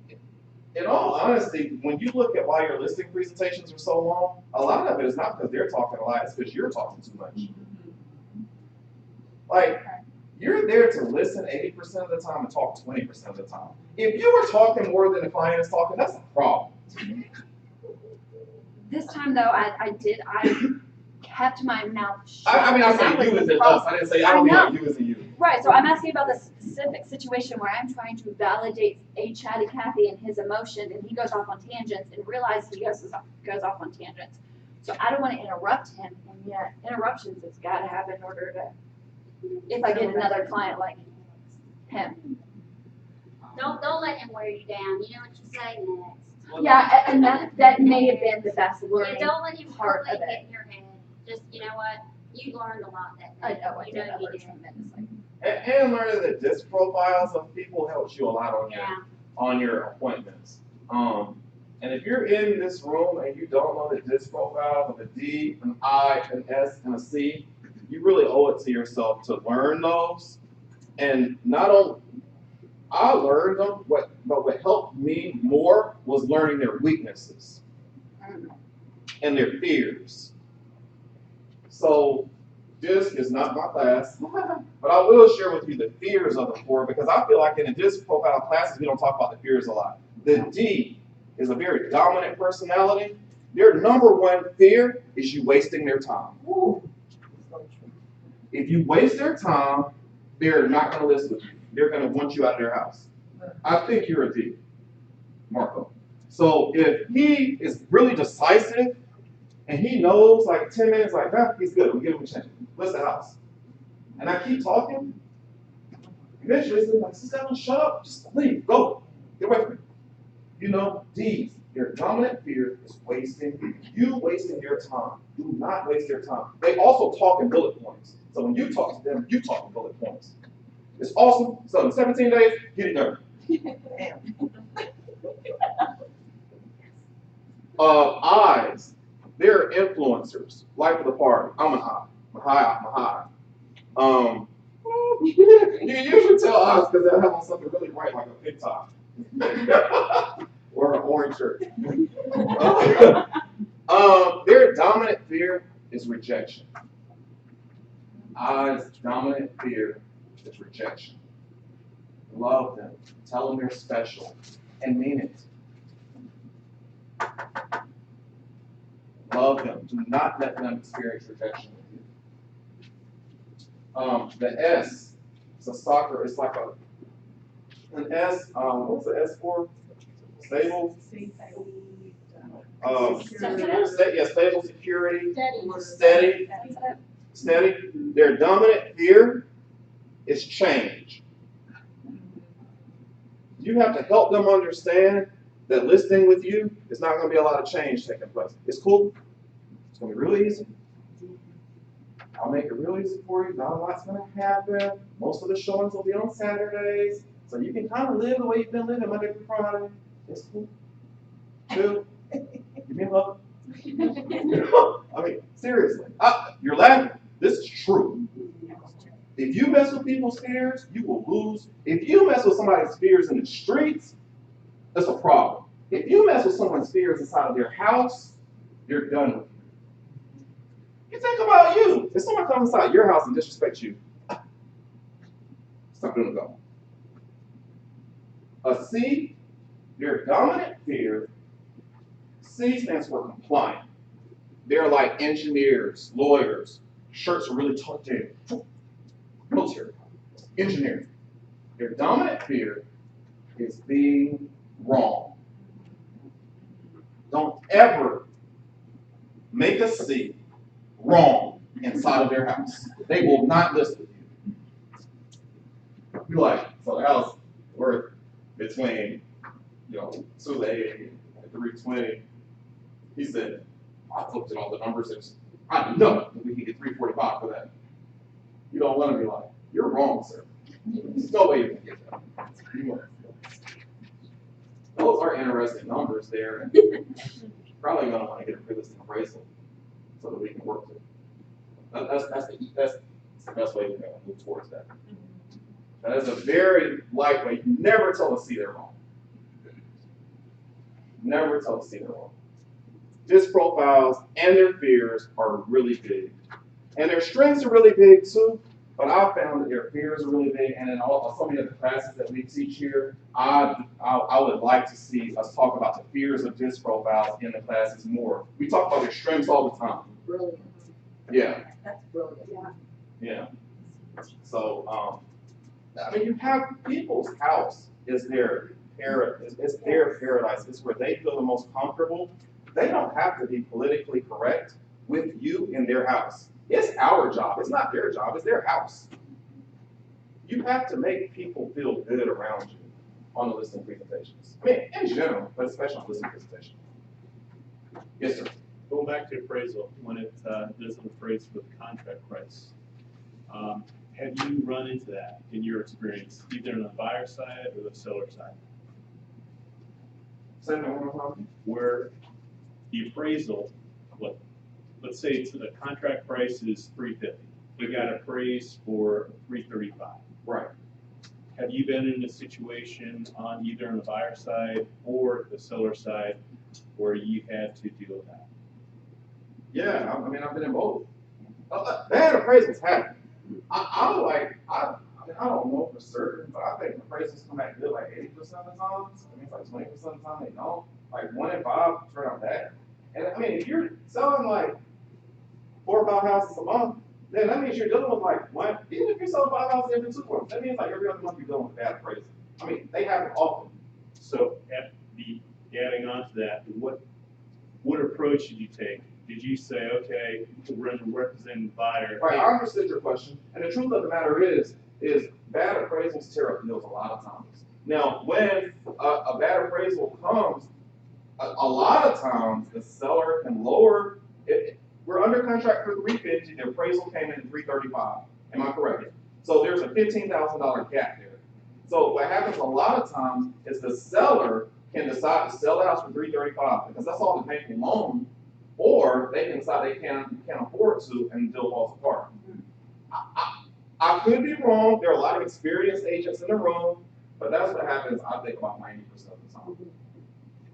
all honesty, when you look at why your listing presentations are so long, a lot of it is not because they're talking a lot, it's because you're talking too much. Like, you're there to listen 80% of the time and talk 20% of the time. If you were talking more than the client is talking, that's a problem. This time though, I kept my mouth shut. I and that said was you the as in problem. us. I didn't say I don't mean like you as in you. Right, so I'm asking about the specific situation where I'm trying to validate a Chatty Cathy and his emotion, and he goes off on tangents and realizes he goes off on tangents. So I don't want to interrupt him, and yet interruptions has got to happen in order to, if I get another client like him. Don't let him wear you down. You know what you say next. Yeah, and that may have been the best Yeah, learning. don't let him part totally of it. get in your head. Just, you know what? You learned a lot that I day. know I You did. I you learned did. tremendously. And learning the disc profiles of people helps you a lot on your appointments. And if you're in this room and you don't know the disc profiles of a D, an I, an S, and a C, you really owe it to yourself to learn those. And not only I learned them, but what helped me more was learning their weaknesses and their fears. So DISC is not my class, but I will share with you the fears of the 4, because I feel like in the DISC profile classes, we don't talk about the fears a lot. The D is a very dominant personality. Their number one fear is you wasting their time. If you waste their time, they're not going to listen with you. They're going to want you out of their house. I think you're a D, Marco. So if he is really decisive, and he knows like 10 minutes, like, he's good, we'll give him a chance. List the house. And I keep talking. Eventually, he's like, Sister, shut up, just leave, go, get away from me. You know, D's, their dominant fear is wasting their time. Do not waste their time. They also talk in bullet points. So when you talk to them, you talk in bullet points. It's awesome. So in 17 days, get it done. Eyes. They're influencers. Life of the party. I'm an eye. I'm high. You can usually tell eyes because they'll have on something really bright like a pig top. Or an orange shirt. Their dominant fear is rejection. Eyes' dominant fear is rejection. Love them. Tell them they're special. And mean it. Love them. Do not let them experience rejection with you. The S, it's a soccer, it's like an S, what's the S for? Stable? Stable security. Steady. Their dominant fear is change. You have to help them understand that listing with you is not going to be a lot of change taking place. It's cool. It's going to be really easy. I'll make it real easy for you. Not a lot's going to happen. Most of the showings will be on Saturdays. So you can kind of live the way you've been living Monday through Friday. It's cool. Chill. Give me a hug. I mean, seriously. You're laughing. This is true. If you mess with people's fears, you will lose. If you mess with somebody's fears in the streets, that's a problem. If you mess with someone's fears inside of their house, you're done with you. You think about you. If someone comes inside your house and disrespects you, it's not going to go. A C, their dominant fear, C stands for compliant. They're like engineers, lawyers, shirts are really tucked in, military, engineering. Their dominant fear is being wrong. Don't ever make a C wrong inside of their house. They will not listen to you. You're like, so the house worth between, 280 and 320. He said, I looked at all the numbers and I know that we can get 345 for that. You don't want to be like, you're wrong, sir. There's no way you can get that. Those are interesting numbers there. And probably going to want to get a realistic appraisal so that we can work to it. That's the best way to move towards that. That is a very light way. You never tell a C they're wrong. Never tell a C they're wrong. Disc profiles and their fears are really big. And their strengths are really big too, but I found that their fears are really big. And in so many of the classes that we teach here, I would like to see us talk about the fears of disc profiles in the classes more. We talk about their strengths all the time. Brilliant. Yeah. That's brilliant. Yeah. So, you have people's house is their paradise. It's their paradise. It's where they feel the most comfortable. They don't have to be politically correct with you in their house. It's our job. It's not their job. It's their house. You have to make people feel good around you on the listing presentations. In general, but especially on listing presentations. Yes, sir. Going back to appraisal, when it doesn't appraise for the contract price, have you run into that in your experience, either on the buyer side or the seller side? Say that one more time. Where the appraisal, let's say the contract price is $350. We got appraised for $335. Right. Have you been in a situation on either on the buyer side or the seller side where you had to deal with that? Yeah, I've been in both. Bad appraisals happen. I don't know for certain, but I think appraisals come back good like 80% of the time. It's like 20% of the time they don't. Like 1 in 5 turn out bad. And if you're selling like 4 or 5 houses a month, then that means you're dealing with like one. Even if you're selling 5 houses every 2 months, that means like every other month you're dealing with bad appraisal. They happen often. So adding on to that, what approach did you take? Did you say, okay, we're going to represent the buyer? Right, I understood your question. And the truth of the matter is bad appraisals tear up deals a lot of times. Now, when a bad appraisal comes, a lot of times the seller can lower it. We're under contract for $350. The appraisal came in at $335. Am I correct? So there's a $15,000 gap there. So what happens a lot of times is the seller can decide to sell the house for $335 because that's all the bank can loan, or they can decide they can't afford to and the deal falls apart. I could be wrong. There are a lot of experienced agents in the room, but that's what happens. I think about 90% of the time.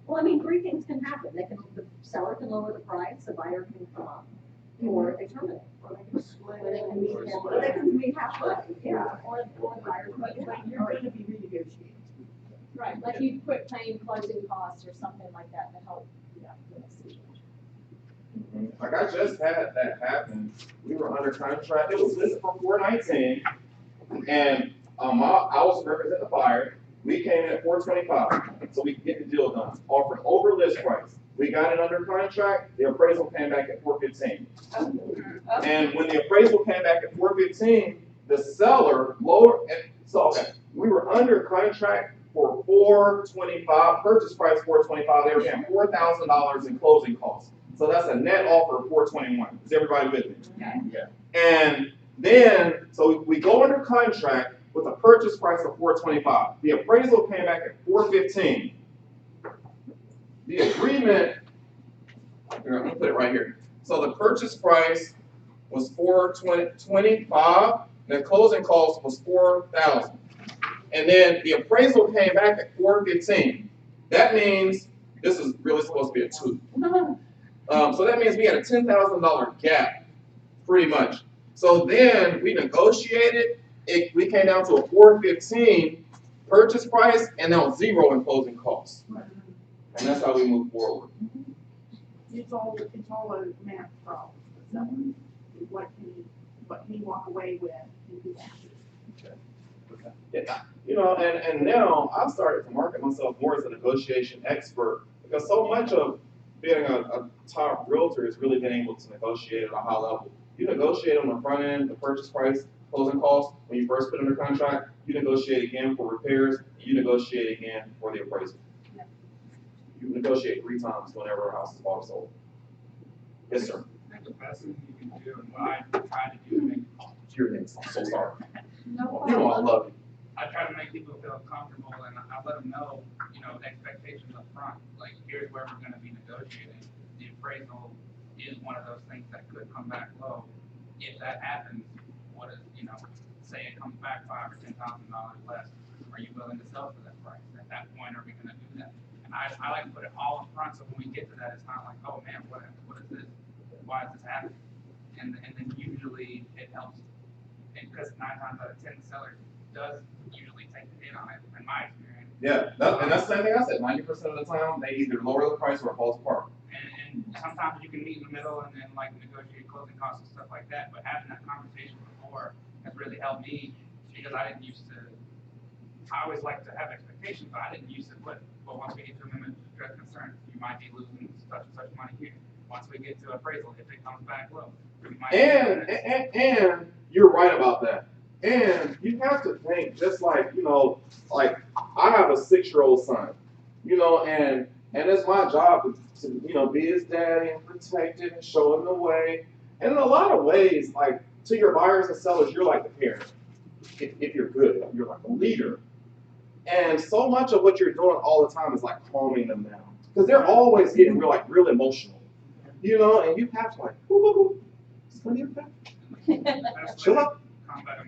Well, 3 things can happen. The seller can lower the price, the buyer can come up, or they terminate. Or they can split. Or they can meet halfway. Or they can meet halfway, yeah. Or the buyer can meet halfway. You're going to be renegotiated. Right, like you quit paying closing costs or something like that to help, with the situation. Like I just had that happen. We were under contract. It was listed for $419, and I was representing the buyer. We came in at $425, so we could get the deal done. Offered over list price. We got it under contract. The appraisal came back at $415. And when the appraisal came back at $415, the seller lowered. We were under contract for $425. Purchase price $425. They were paying $4,000 in closing costs. So that's a net offer of $421. Is everybody with me? Okay. Yeah. And then, so we go under contract with a purchase price of $425. The appraisal came back at $415. The agreement, here, I'm gonna put it right here. So the purchase price was $425. The closing cost was $4,000. And then the appraisal came back at $415. That means this is really supposed to be a 2. So that means we had a $10,000 gap, pretty much. So then we negotiated. We came down to a $415, purchase price and now 0 in closing costs. And that's how we move forward. It's all a math problem. So what can he walk away with and do that? Yeah, you know, and now I've started to market myself more as a negotiation expert because so much of being a top realtor is really being able to negotiate at a high level. You negotiate on the front end, the purchase price, closing costs, when you first put under contract, you negotiate again for repairs, you negotiate again for the appraisal. You negotiate 3 times whenever a house is bought or sold. Yes, sir. I think the best thing you can do, and what I try to do, is Your name's, I'm so sorry. No You know I love you. I try to make people feel comfortable, and I let them know, you know, expectations up front. Like, here's where we're gonna be negotiating. The appraisal is one of those things that could come back low. If that happens, what is, you know, say it comes back $5,000 or $10,000 less, are you willing to sell for that price? At that point, are we gonna do that? And I like to put it all up front, so when we get to that, it's not like, oh man, what is this? Why is this happening? And then usually it helps, because 9 times out of 10, the seller does usually take the hit on it, in my experience. Yeah, and that's the same thing I said. 90% of the time, they either lower the price or it falls apart. And sometimes you can meet in the middle and then like negotiate closing costs and stuff like that, but having that conversation before has really helped me, because I didn't used to, I always like to have expectations, but I didn't used to put, well, once we get to amendment to address concerns, you might be losing such and such money here. Once we get to appraisal, if it comes back low, we might. And you're right about that. And you have to think, just like, you know, like I have a 6-year-old son, you know, and it's my job to, you know, be his daddy and protect him and show him the way. And in a lot of ways, like to your buyers and sellers, you're like the parent. If you're good, you're like a leader. And so much of what you're doing all the time is like calming them down. Because they're always getting real emotional. You know, and you have to like, whoo, it's gonna be okay. Chill out.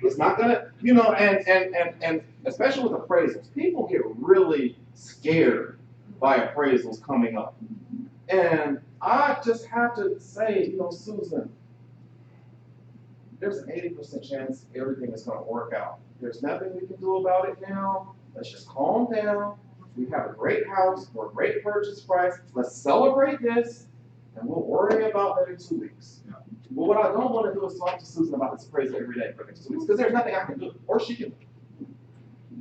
It's not gonna, you know, and especially with appraisals, people get really scared by appraisals coming up. And I just have to say, you know, Susan, there's an 80% chance everything is gonna work out. There's nothing we can do about it now. Let's just calm down. We have a great house for a great purchase price. Let's celebrate this, and we'll worry about that in 2 weeks. But what I don't want to do is talk to Susan about this appraisal every day for the next 2 weeks, because there's nothing I can do, or she can.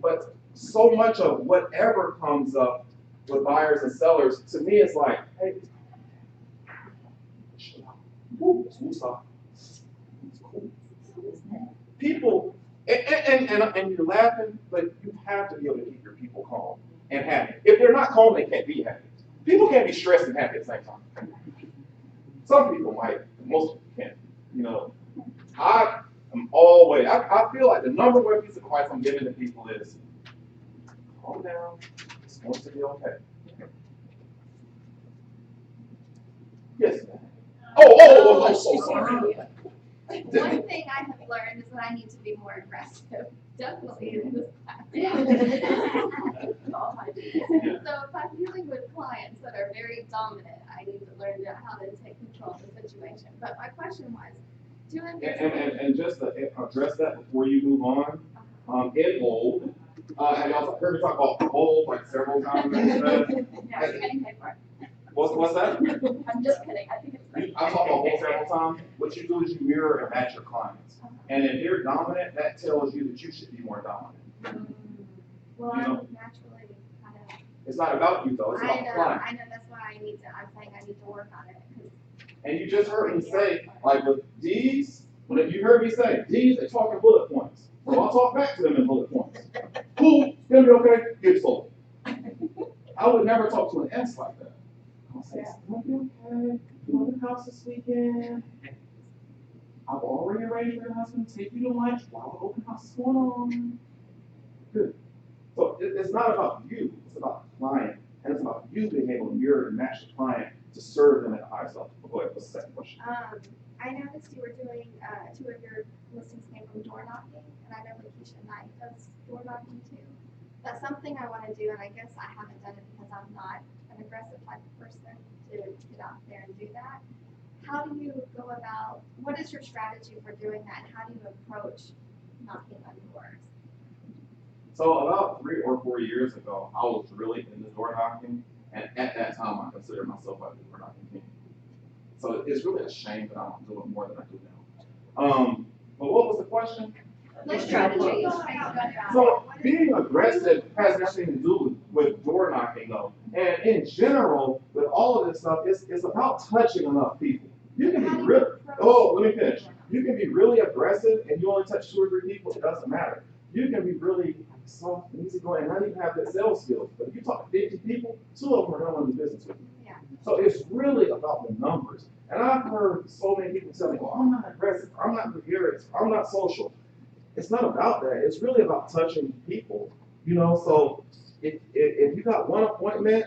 But so much of whatever comes up with buyers and sellers, to me, it's like, hey, it's cool. People, and you're laughing, but you have to be able to keep your people calm and happy. If they're not calm, they can't be happy. People can't be stressed and happy at the same time. Some people might, most people can't. You know, I am always, I feel like the number one piece of advice I'm giving to people is, calm down, it's going to be okay. Yes, ma'am. I'm so sorry. One thing I have learned is that I need to be more aggressive, definitely in this platform. So if I'm dealing with clients that are very dominant, I need to learn how to take control of the situation. But my question was, and just to address that before you move on, in bold, have y'all heard me talk about bold like several times? Yeah, you're getting paid for it. What's that? I'm just kidding, I think it's great. I talk about bold several times. What you do is you mirror and match your clients. And if they're dominant, that tells you that you should be more dominant. Well, You I'm know? naturally kind of. It's not about you though, it's about the client. I know, that's why I'm saying I need to work on it. And you just heard me say, like with these, when you heard me say, these, they talk in bullet points. So I'll talk back to them in bullet points. Cool, it's gonna be okay, get sold. I would never talk to an S like that. I'll say, it's gonna be okay, you open the house this weekend. I've already arranged for your husband to take you to lunch while the open house is going on. Good. So it's not about you, it's about the client. And it's about you being able to mirror and match the client to serve them at the highest level. Go ahead, what's the second question? I noticed you were doing, 2 of your listings came from door knocking, and I know Lakeisha Knight does door knocking too. That's something I want to do, and I guess I haven't done it because I'm not an aggressive type of person to get out there and do that. How do you go about, what is your strategy for doing that, and how do you approach knocking on doors? So about 3 or 4 years ago, I was really into door knocking, and at that time, I considered myself like a door knocking king. So it's really a shame that I don't do it more than I do now. But what was the question? Let's try to change. So being aggressive has nothing to do with door knocking though. And in general, with all of this stuff, it's about touching enough people. You can be real. Oh, let me finish. You can be really aggressive and you only touch 2 or 3 people. It doesn't matter. You can be really soft and easygoing and not even have the sales skills. But if you talk to 50 people, 2 of them are going to want to do business with you. Yeah. So it's really about the numbers. And I've heard so many people tell me, "Well, I'm not aggressive. I'm not gregarious. I'm not social." It's not about that. It's really about touching people. So if you got 1 appointment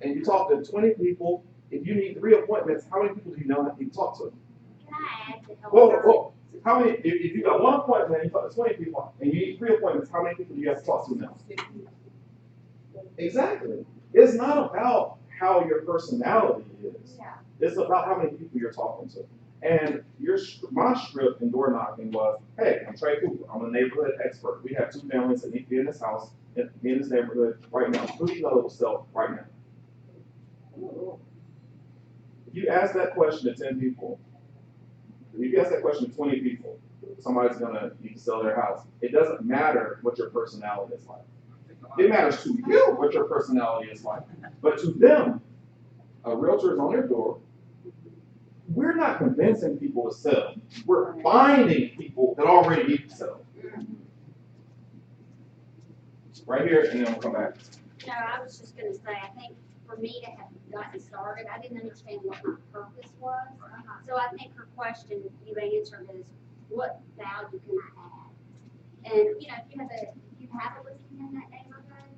and you talk to 20 people, if you need 3 appointments, how many people do you know that you talk to? Can I add to help? Whoa. How many, if you got 1 appointment and you talk to 20 people and you need 3 appointments, how many people do you have to talk to now? Exactly. It's not about how your personality is. Yeah. It's about how many people you're talking to. And my script in door knocking was, hey, I'm Trey Cooper. I'm a neighborhood expert. We have 2 families that need to be in this house, in this neighborhood right now. Who do you know that will sell right now? If you ask that question to 10 people, if you ask that question to 20 people, somebody's going to need to sell their house. It doesn't matter what your personality is like. It matters to you what your personality is like. But to them, a realtor is on their door. We're not convincing people to sell. We're finding people that already need to sell. Right here, and then we'll come back. No, I was just gonna say, I think for me to have gotten started, I didn't understand what my purpose was. So I think her question you answered is, what value can I add? And, if you have a listing in that neighborhood,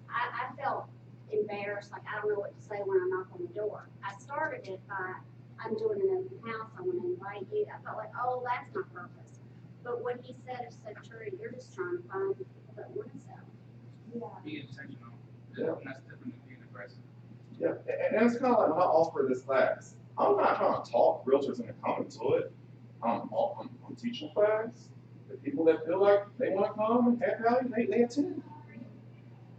I felt embarrassed, like I don't know what to say when I knock on the door. I started it by, I'm doing an open house, I want to invite you. I felt like, oh, that's my purpose. But what he said is so true. You're just trying to find people that want to sell. Yeah. Be intentional. Yeah. And that's different than being aggressive. Yeah, and it's kind of like when I offer this class, I'm not trying to talk realtors into coming to it. I'm teaching class. The people that feel like they want to come and add value, they attend.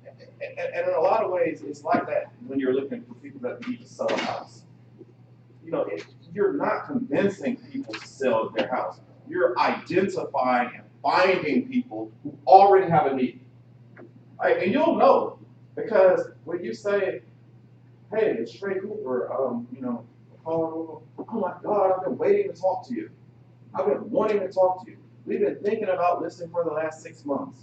And in a lot of ways, it's like that when you're looking for people that need to sell a house. You're not convincing people to sell their house. You're identifying and finding people who already have a need. And you'll know, because when you say, hey, it's Trey Cooper, oh my God, I've been waiting to talk to you. I've been wanting to talk to you. We've been thinking about listing for the last 6 months.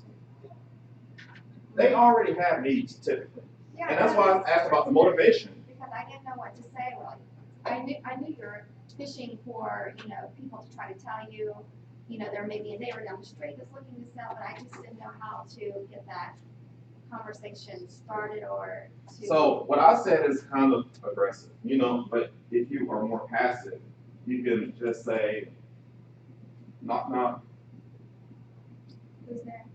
They already have needs, typically. Yeah, And that's why I asked about the motivation. Because I didn't know what to say. Well, I knew you're fishing for, people to try to tell you, there may be a neighbor down the street that's looking to sell, but I just didn't know how to get that conversation started or to. So what I said is kind of aggressive, but if you are more passive, you can just say, knock, knock. Who's there?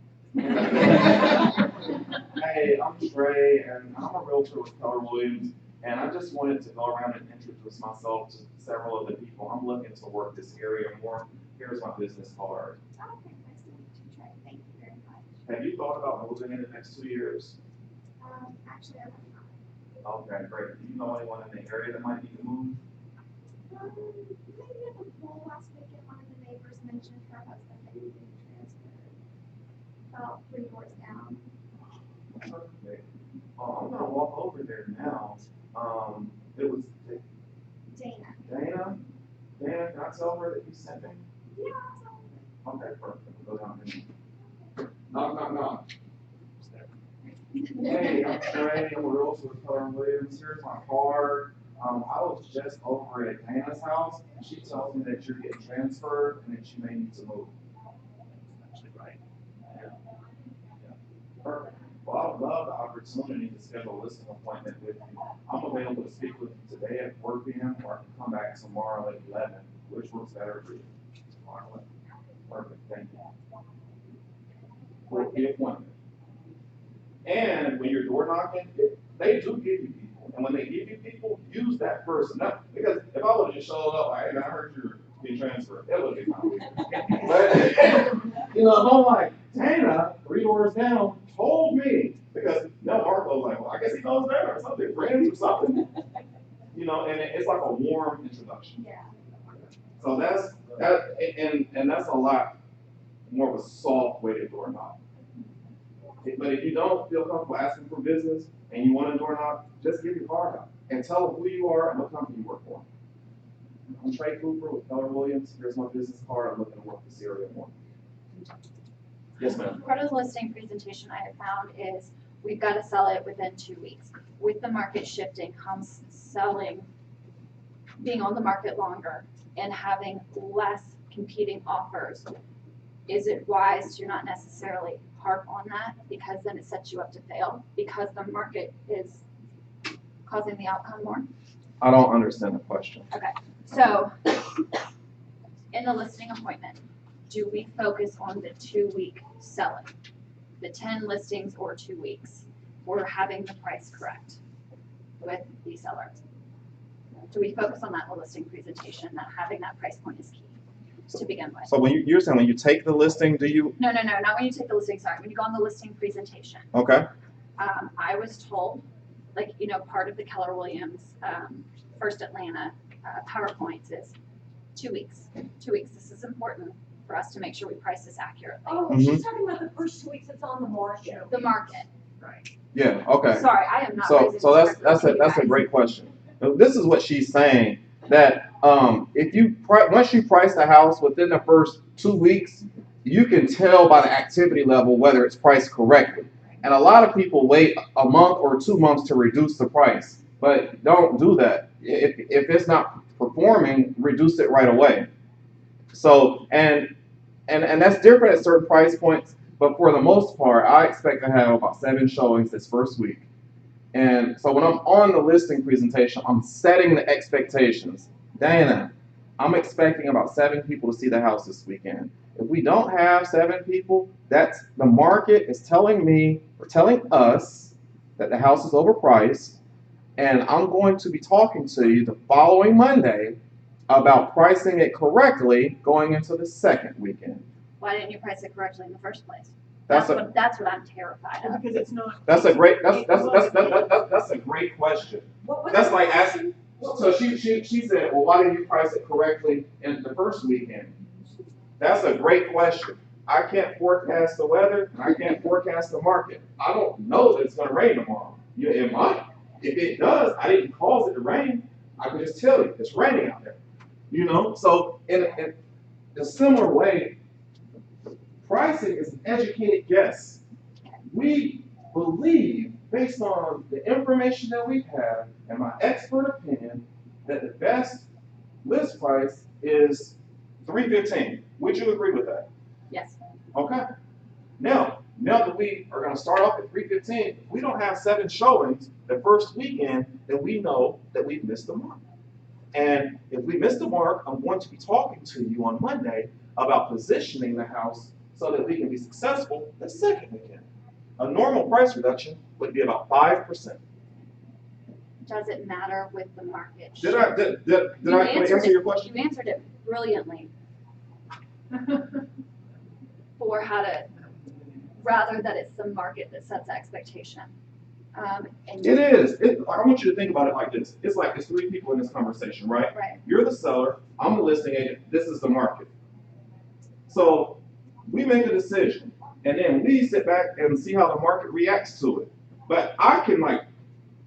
Hey, I'm Trey, and I'm a realtor with Keller Williams, and I just wanted to go around and introduce myself to several of the people. I'm looking to work this area more. Here's my business card. Okay, nice to meet you, Trey. Thank you very much. Have you thought about moving in the next 2 years? Actually, I have not. Okay, great. Do you know anyone in the area that might need to move? Maybe at the pool last weekend, one of the neighbors mentioned her husband maybe being transferred about 3 doors down. Perfect. I'm gonna walk over there now. It was Dana. Dana. Dana, can I tell her that you sent me? Yeah, that's Okay, perfect. We'll go down there. Knock, knock, knock. There. Hey, I'm Trey. I'm a realtor with Keller Williams. Here's my card. I was just over at Dana's house, and she tells me that you're getting transferred and that you may need to move. Actually, right. Yeah. Perfect. Well, I would love the opportunity to schedule a listing appointment with you. I'm available to speak with you today at 4 p.m. or I can come back tomorrow at 11. Which works better for you? Tomorrow at 11. Perfect. Thank you. For the appointment. And when you're door knocking, they do give you people. And when they give you people, use that person. Not, because if I would have just showed up, like, hey, man, I heard you're being transferred, that would have been fine. But, if I'm like, Dana, 3 doors down, told me, because now Marco was like, well, I guess he knows Dana or something, friends or something. You know, and it's like a warm introduction. Yeah. So and that's a lot more of a soft way to door knock. But if you don't feel comfortable asking for business and you want a door knock, just give your card out and tell them who you are and what company you work for. I'm Trey Cooper with Keller Williams. Here's my business card. I'm looking to work for Serial One. Yes, ma'am. Part of the listing presentation I have found is we've got to sell it within 2 weeks. With the market shifting comes selling, being on the market longer and having less competing offers. Is it wise to not necessarily harp on that, because then it sets you up to fail because the market is causing the outcome more? I don't understand the question. Okay, so in the listing appointment, do we focus on the 2-week selling, the 10 listings or 2 weeks, or having the price correct with the seller? Do we focus on that in the listing presentation, that having that price point is key to begin with? So when you're saying when you take the listing, do you? No, not when you take the listing, sorry, when you go on the listing presentation. Okay. I was told, like, you know, part of the Keller Williams First Atlanta PowerPoints is 2 weeks. 2 weeks, this is important for us to make sure we price this accurately. Oh, she's talking about the first 2 weeks it's on the market. The market. Yeah. Okay. Sorry, I am not. So raising that's this directly to you that's a guys. great question. This is what she's saying, that if you once you price the house within the first 2 weeks, you can tell by the activity level whether it's priced correctly. And a lot of people wait a month or 2 months to reduce the price, but don't do that. If it's not performing, reduce it right away. So and that's different at certain price points, but for the most part, I expect to have about 7 showings this first week. And so when I'm on the listing presentation, I'm setting the expectations. Dana, I'm expecting about 7 people to see the house this weekend. If we don't have 7 people, that's the market is telling me or telling us that the house is overpriced, and I'm going to be talking to you the following Monday about pricing it correctly going into the second weekend. Why didn't you price it correctly in the first place? That's That's what I'm terrified of. Because it's not. That's a great that's a great question. That's like asking. So she said, well, why didn't you price it correctly in the first weekend? That's a great question. I can't forecast the weather and I can't forecast the market. I don't know that it's going to rain tomorrow. Yeah, it might. If it does, I didn't cause it to rain. I can just tell you it's raining out there. You know. So in a similar way, pricing is an educated guess. We believe, based on the information that we have and my expert opinion, that the best list price is $315. Would you agree with that? Yes. Okay. Now that we are going to start off at $315, if we don't have 7 showings the first weekend, then we know that we've missed the mark. And if we missed the mark, I'm going to be talking to you on Monday about positioning the house so that we can be successful the second weekend. A normal price reduction would be about 5%. Does it matter with the market? Did I answer your question? You answered it brilliantly. For how to, rather that it's the market that sets the expectation. And It is. I want you to think about it like this. It's like there's 3 people in this conversation, right? Right. You're the seller. I'm the listing agent. This is the market. So we make a decision, and then we sit back and see how the market reacts to it. But I can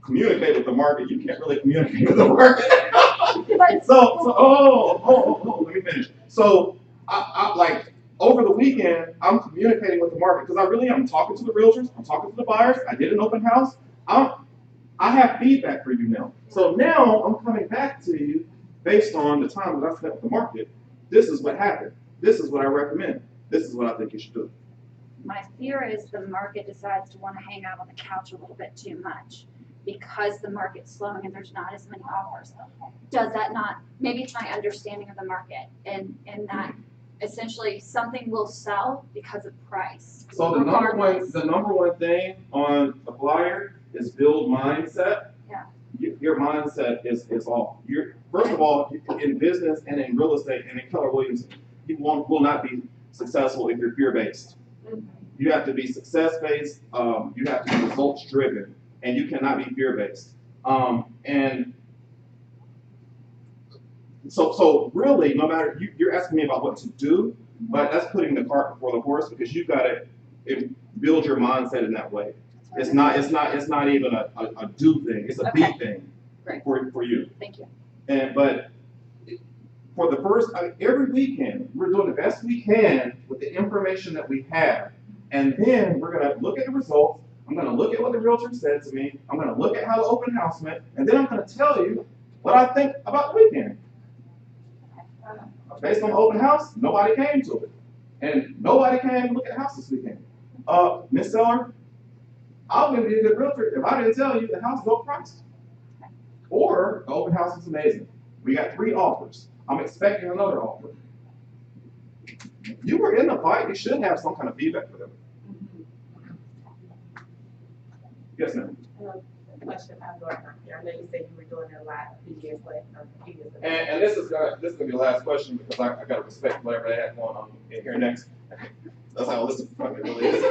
communicate with the market. You can't really communicate with the market. Let me finish. So I over the weekend, I'm communicating with the market because I really am. I'm talking to the realtors. I'm talking to the buyers. I did an open house. I have feedback for you now. So now I'm coming back to you based on the time that I spent with the market. This is what happened. This is what I recommend. This is what I think you should do. my fear is the market decides to want to hang out on the couch a little bit too much because the market's slowing and there's not as many offers. Does that not, maybe it's my understanding of the market and that essentially something will sell because of price. So the number one thing on a flyer is build mindset. Yeah. Your mindset is off. First of all, in business and in real estate and in Keller Williams, you will not be successful if you're fear-based. Mm-hmm. You have to be success-based, you have to be results-driven, and you cannot be fear-based. And so really, no matter, you're asking me about what to do, but that's putting the cart before the horse, because you've got to build your mindset in that way. It's not even a do thing, it's a be thing. Great. For you. Thank you. But for the first, every weekend, we're doing the best we can with the information that we have. And then we're gonna look at the results. I'm gonna look at what the realtor said to me. I'm gonna look at how the open house went, and then I'm gonna tell you what I think about the weekend. Based on the open house, nobody came to it. And nobody came to look at the house this weekend. Miss Seller, I wouldn't be a good realtor if I didn't tell you the house is overpriced. Or the open house is amazing. We got 3 offers. I'm expecting another offer. You were in the fight, you should have some kind of feedback for them. Yes, ma'am. Question about door knocking. I know you said you were doing it a lot a few years ago. And this is gonna be the last question, because I gotta respect whatever they have going on in here next. That's how listen fucking really is.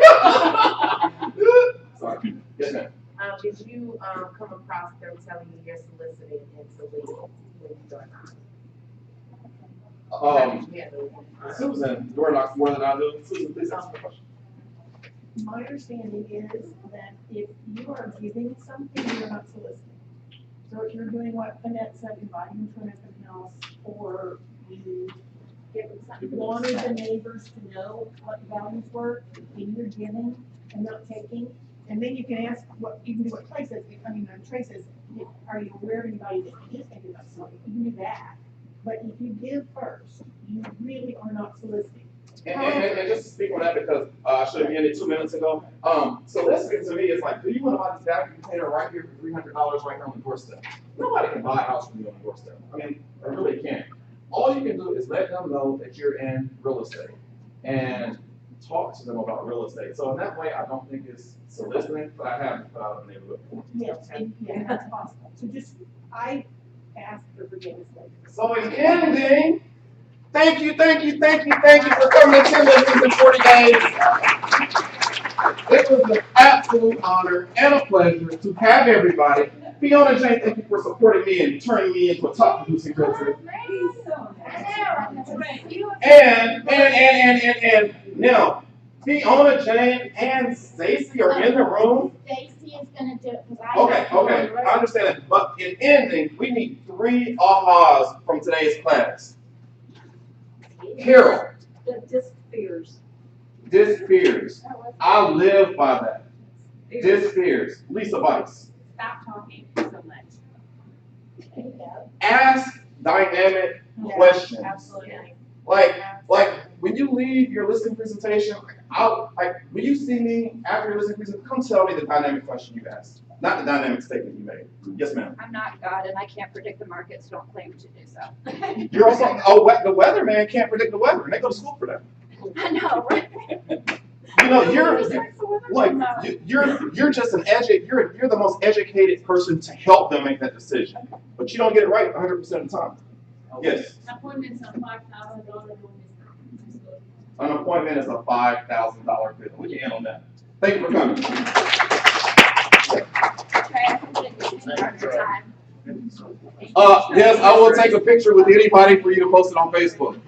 Sorry. Yes, ma'am. Did you come across them telling you you're soliciting into legal when you door knock? Susan, door knocks more than I do. Susan, please ask the question. My understanding is that if you are giving something, you're not soliciting. So if you're doing what Annette said, inviting them to an open house, or you wanted the neighbors to know what values were, and you're giving and not taking, and then you can ask what, you can do what Trey says, Trey says, are you aware of anybody that is thinking about something? You can do that. But if you give first, you really are not soliciting. And just to speak on that, because I should have ended 2 minutes ago. Soliciting to me is like, do you want to buy this vacuum container right here for $300 right here on the doorstep? Nobody can buy a house from you on the doorstep. I mean, they really can't. All you can do is let them know that you're in real estate and talk to them about real estate. So in that way, I don't think it's soliciting, but I haven't put out a neighborhood. Yes, yeah, that's possible. So I ask for forgiveness later. So in ending, thank you for coming to 10 lessons in 40 days. It was an absolute honor and a pleasure to have everybody. Fiona Jane, thank you for supporting me and turning me into a top producing realtor. And now, Fiona Jane and Stacy are in the room. Stacy is gonna do it, Okay, I understand that. But in ending, we need 3 ahas from today's class. Carol. Disappears. I live by that. Disappears. Lisa Bice. Stop talking so much. Ask dynamic questions. Absolutely. Like when you leave your listing presentation, when you see me after your listing presentation, come tell me the dynamic question you asked, not the dynamic statement you made. Yes, ma'am. I'm not God and I can't predict the market, so don't claim to do so. You're also the weatherman can't predict the weather, and they go to school for that. I know, right? You know, you're just you're the most educated person to help them make that decision, but you don't get it right 100% of the time. Yes. Appointments are $5,000. An appointment is a $5,000 bill. We can end on that. Thank you for coming. Yes, I will take a picture with anybody for you to post it on Facebook.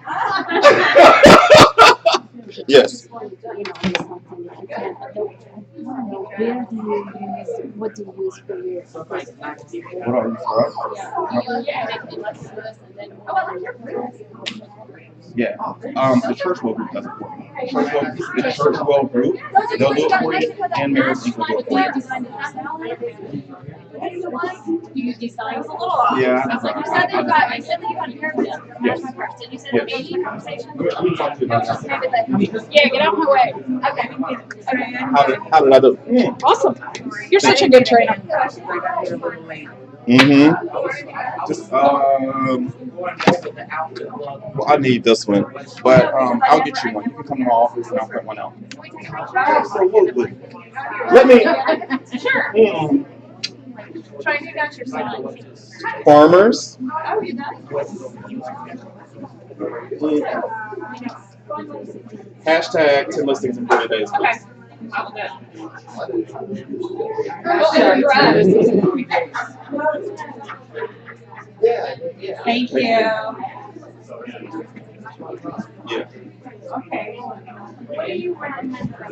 Yes. What do you use for your? What are you Yeah. The church will group does it for me. The church will group, they'll do it for you, and Mary's will do it for you. You design. Yeah. I said that you had parents. Did you say that 80 conversations? We talked about that. Yeah, get out of my way. Okay. How did I do? Awesome. You're such a good trainer. Just well, I need this one, but I'll get you one. You can come to my office and I'll print one out. Absolutely. Let me. Sure. Try to do that yourself. Farmers. Oh, you know. Hashtag 10 listings in 30 days, Okay. please. I will do it. Thank you. Yeah. Okay. What do you recommend that I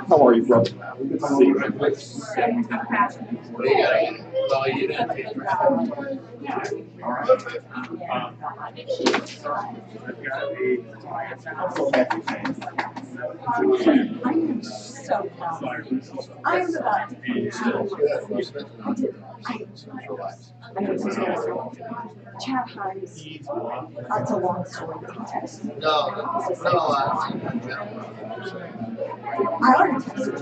How are you, brother? I'm about to Chad Hines. That's a long story. I already texted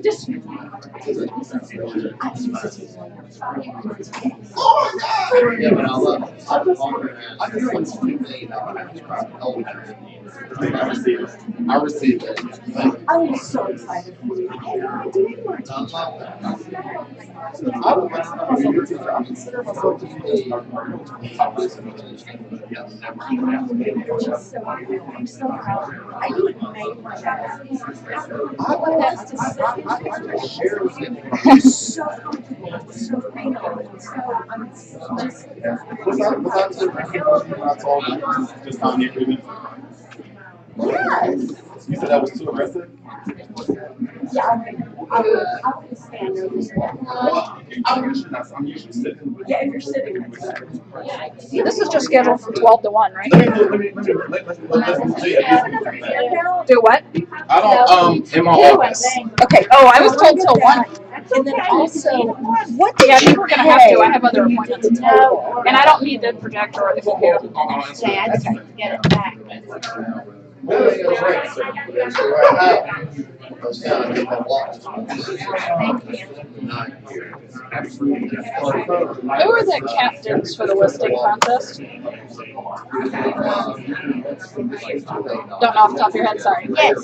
just Yeah, but I love it. I received it. I was so excited for you. I would consider myself to be a top business manager. I'm so proud. I do it made my so comfortable, so thankful, so I'm just. That's all just on the agreement. Yes. You said that was too aggressive? Yeah, I would stand there. I'm usually sitting. Yeah, if you're sitting. This is just scheduled from 12 to 1, right? Let's Do what? I don't, in my office. Okay, oh, I was told till 1. And then also, What? Yeah, I think we're gonna have to. I have other appointments. No. And I don't need the projector or the computer. Okay. I just have to get it back. Who are the captains for the listing contest? Don't know off the top of your head, sorry. Yes,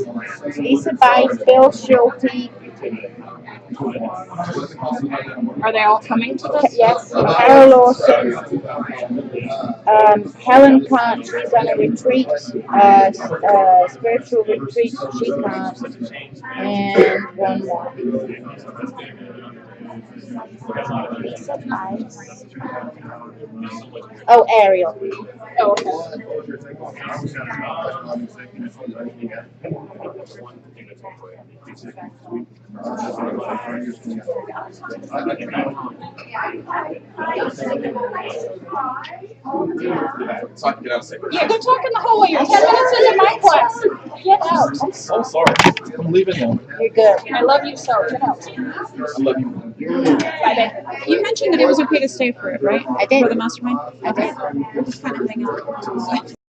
Lisa Bice, Bill Schulte, Are they all coming to this? yes, Carol Lawson, Helen can't, she's on a retreat, spiritual retreat, so she can't, and one more. Lisa Bice. Oh, Ariel. Oh, okay. So I can get out safe. Yeah, go talk in the hallway. You're 10 minutes into my class. Get out. I'm so sorry. I'm leaving now. You're good. I love you so. Get out. I love you. Bye, babe. You mentioned that it was okay to stay for it, right? I did. For the mastermind? I did. We'll just kind of hang out.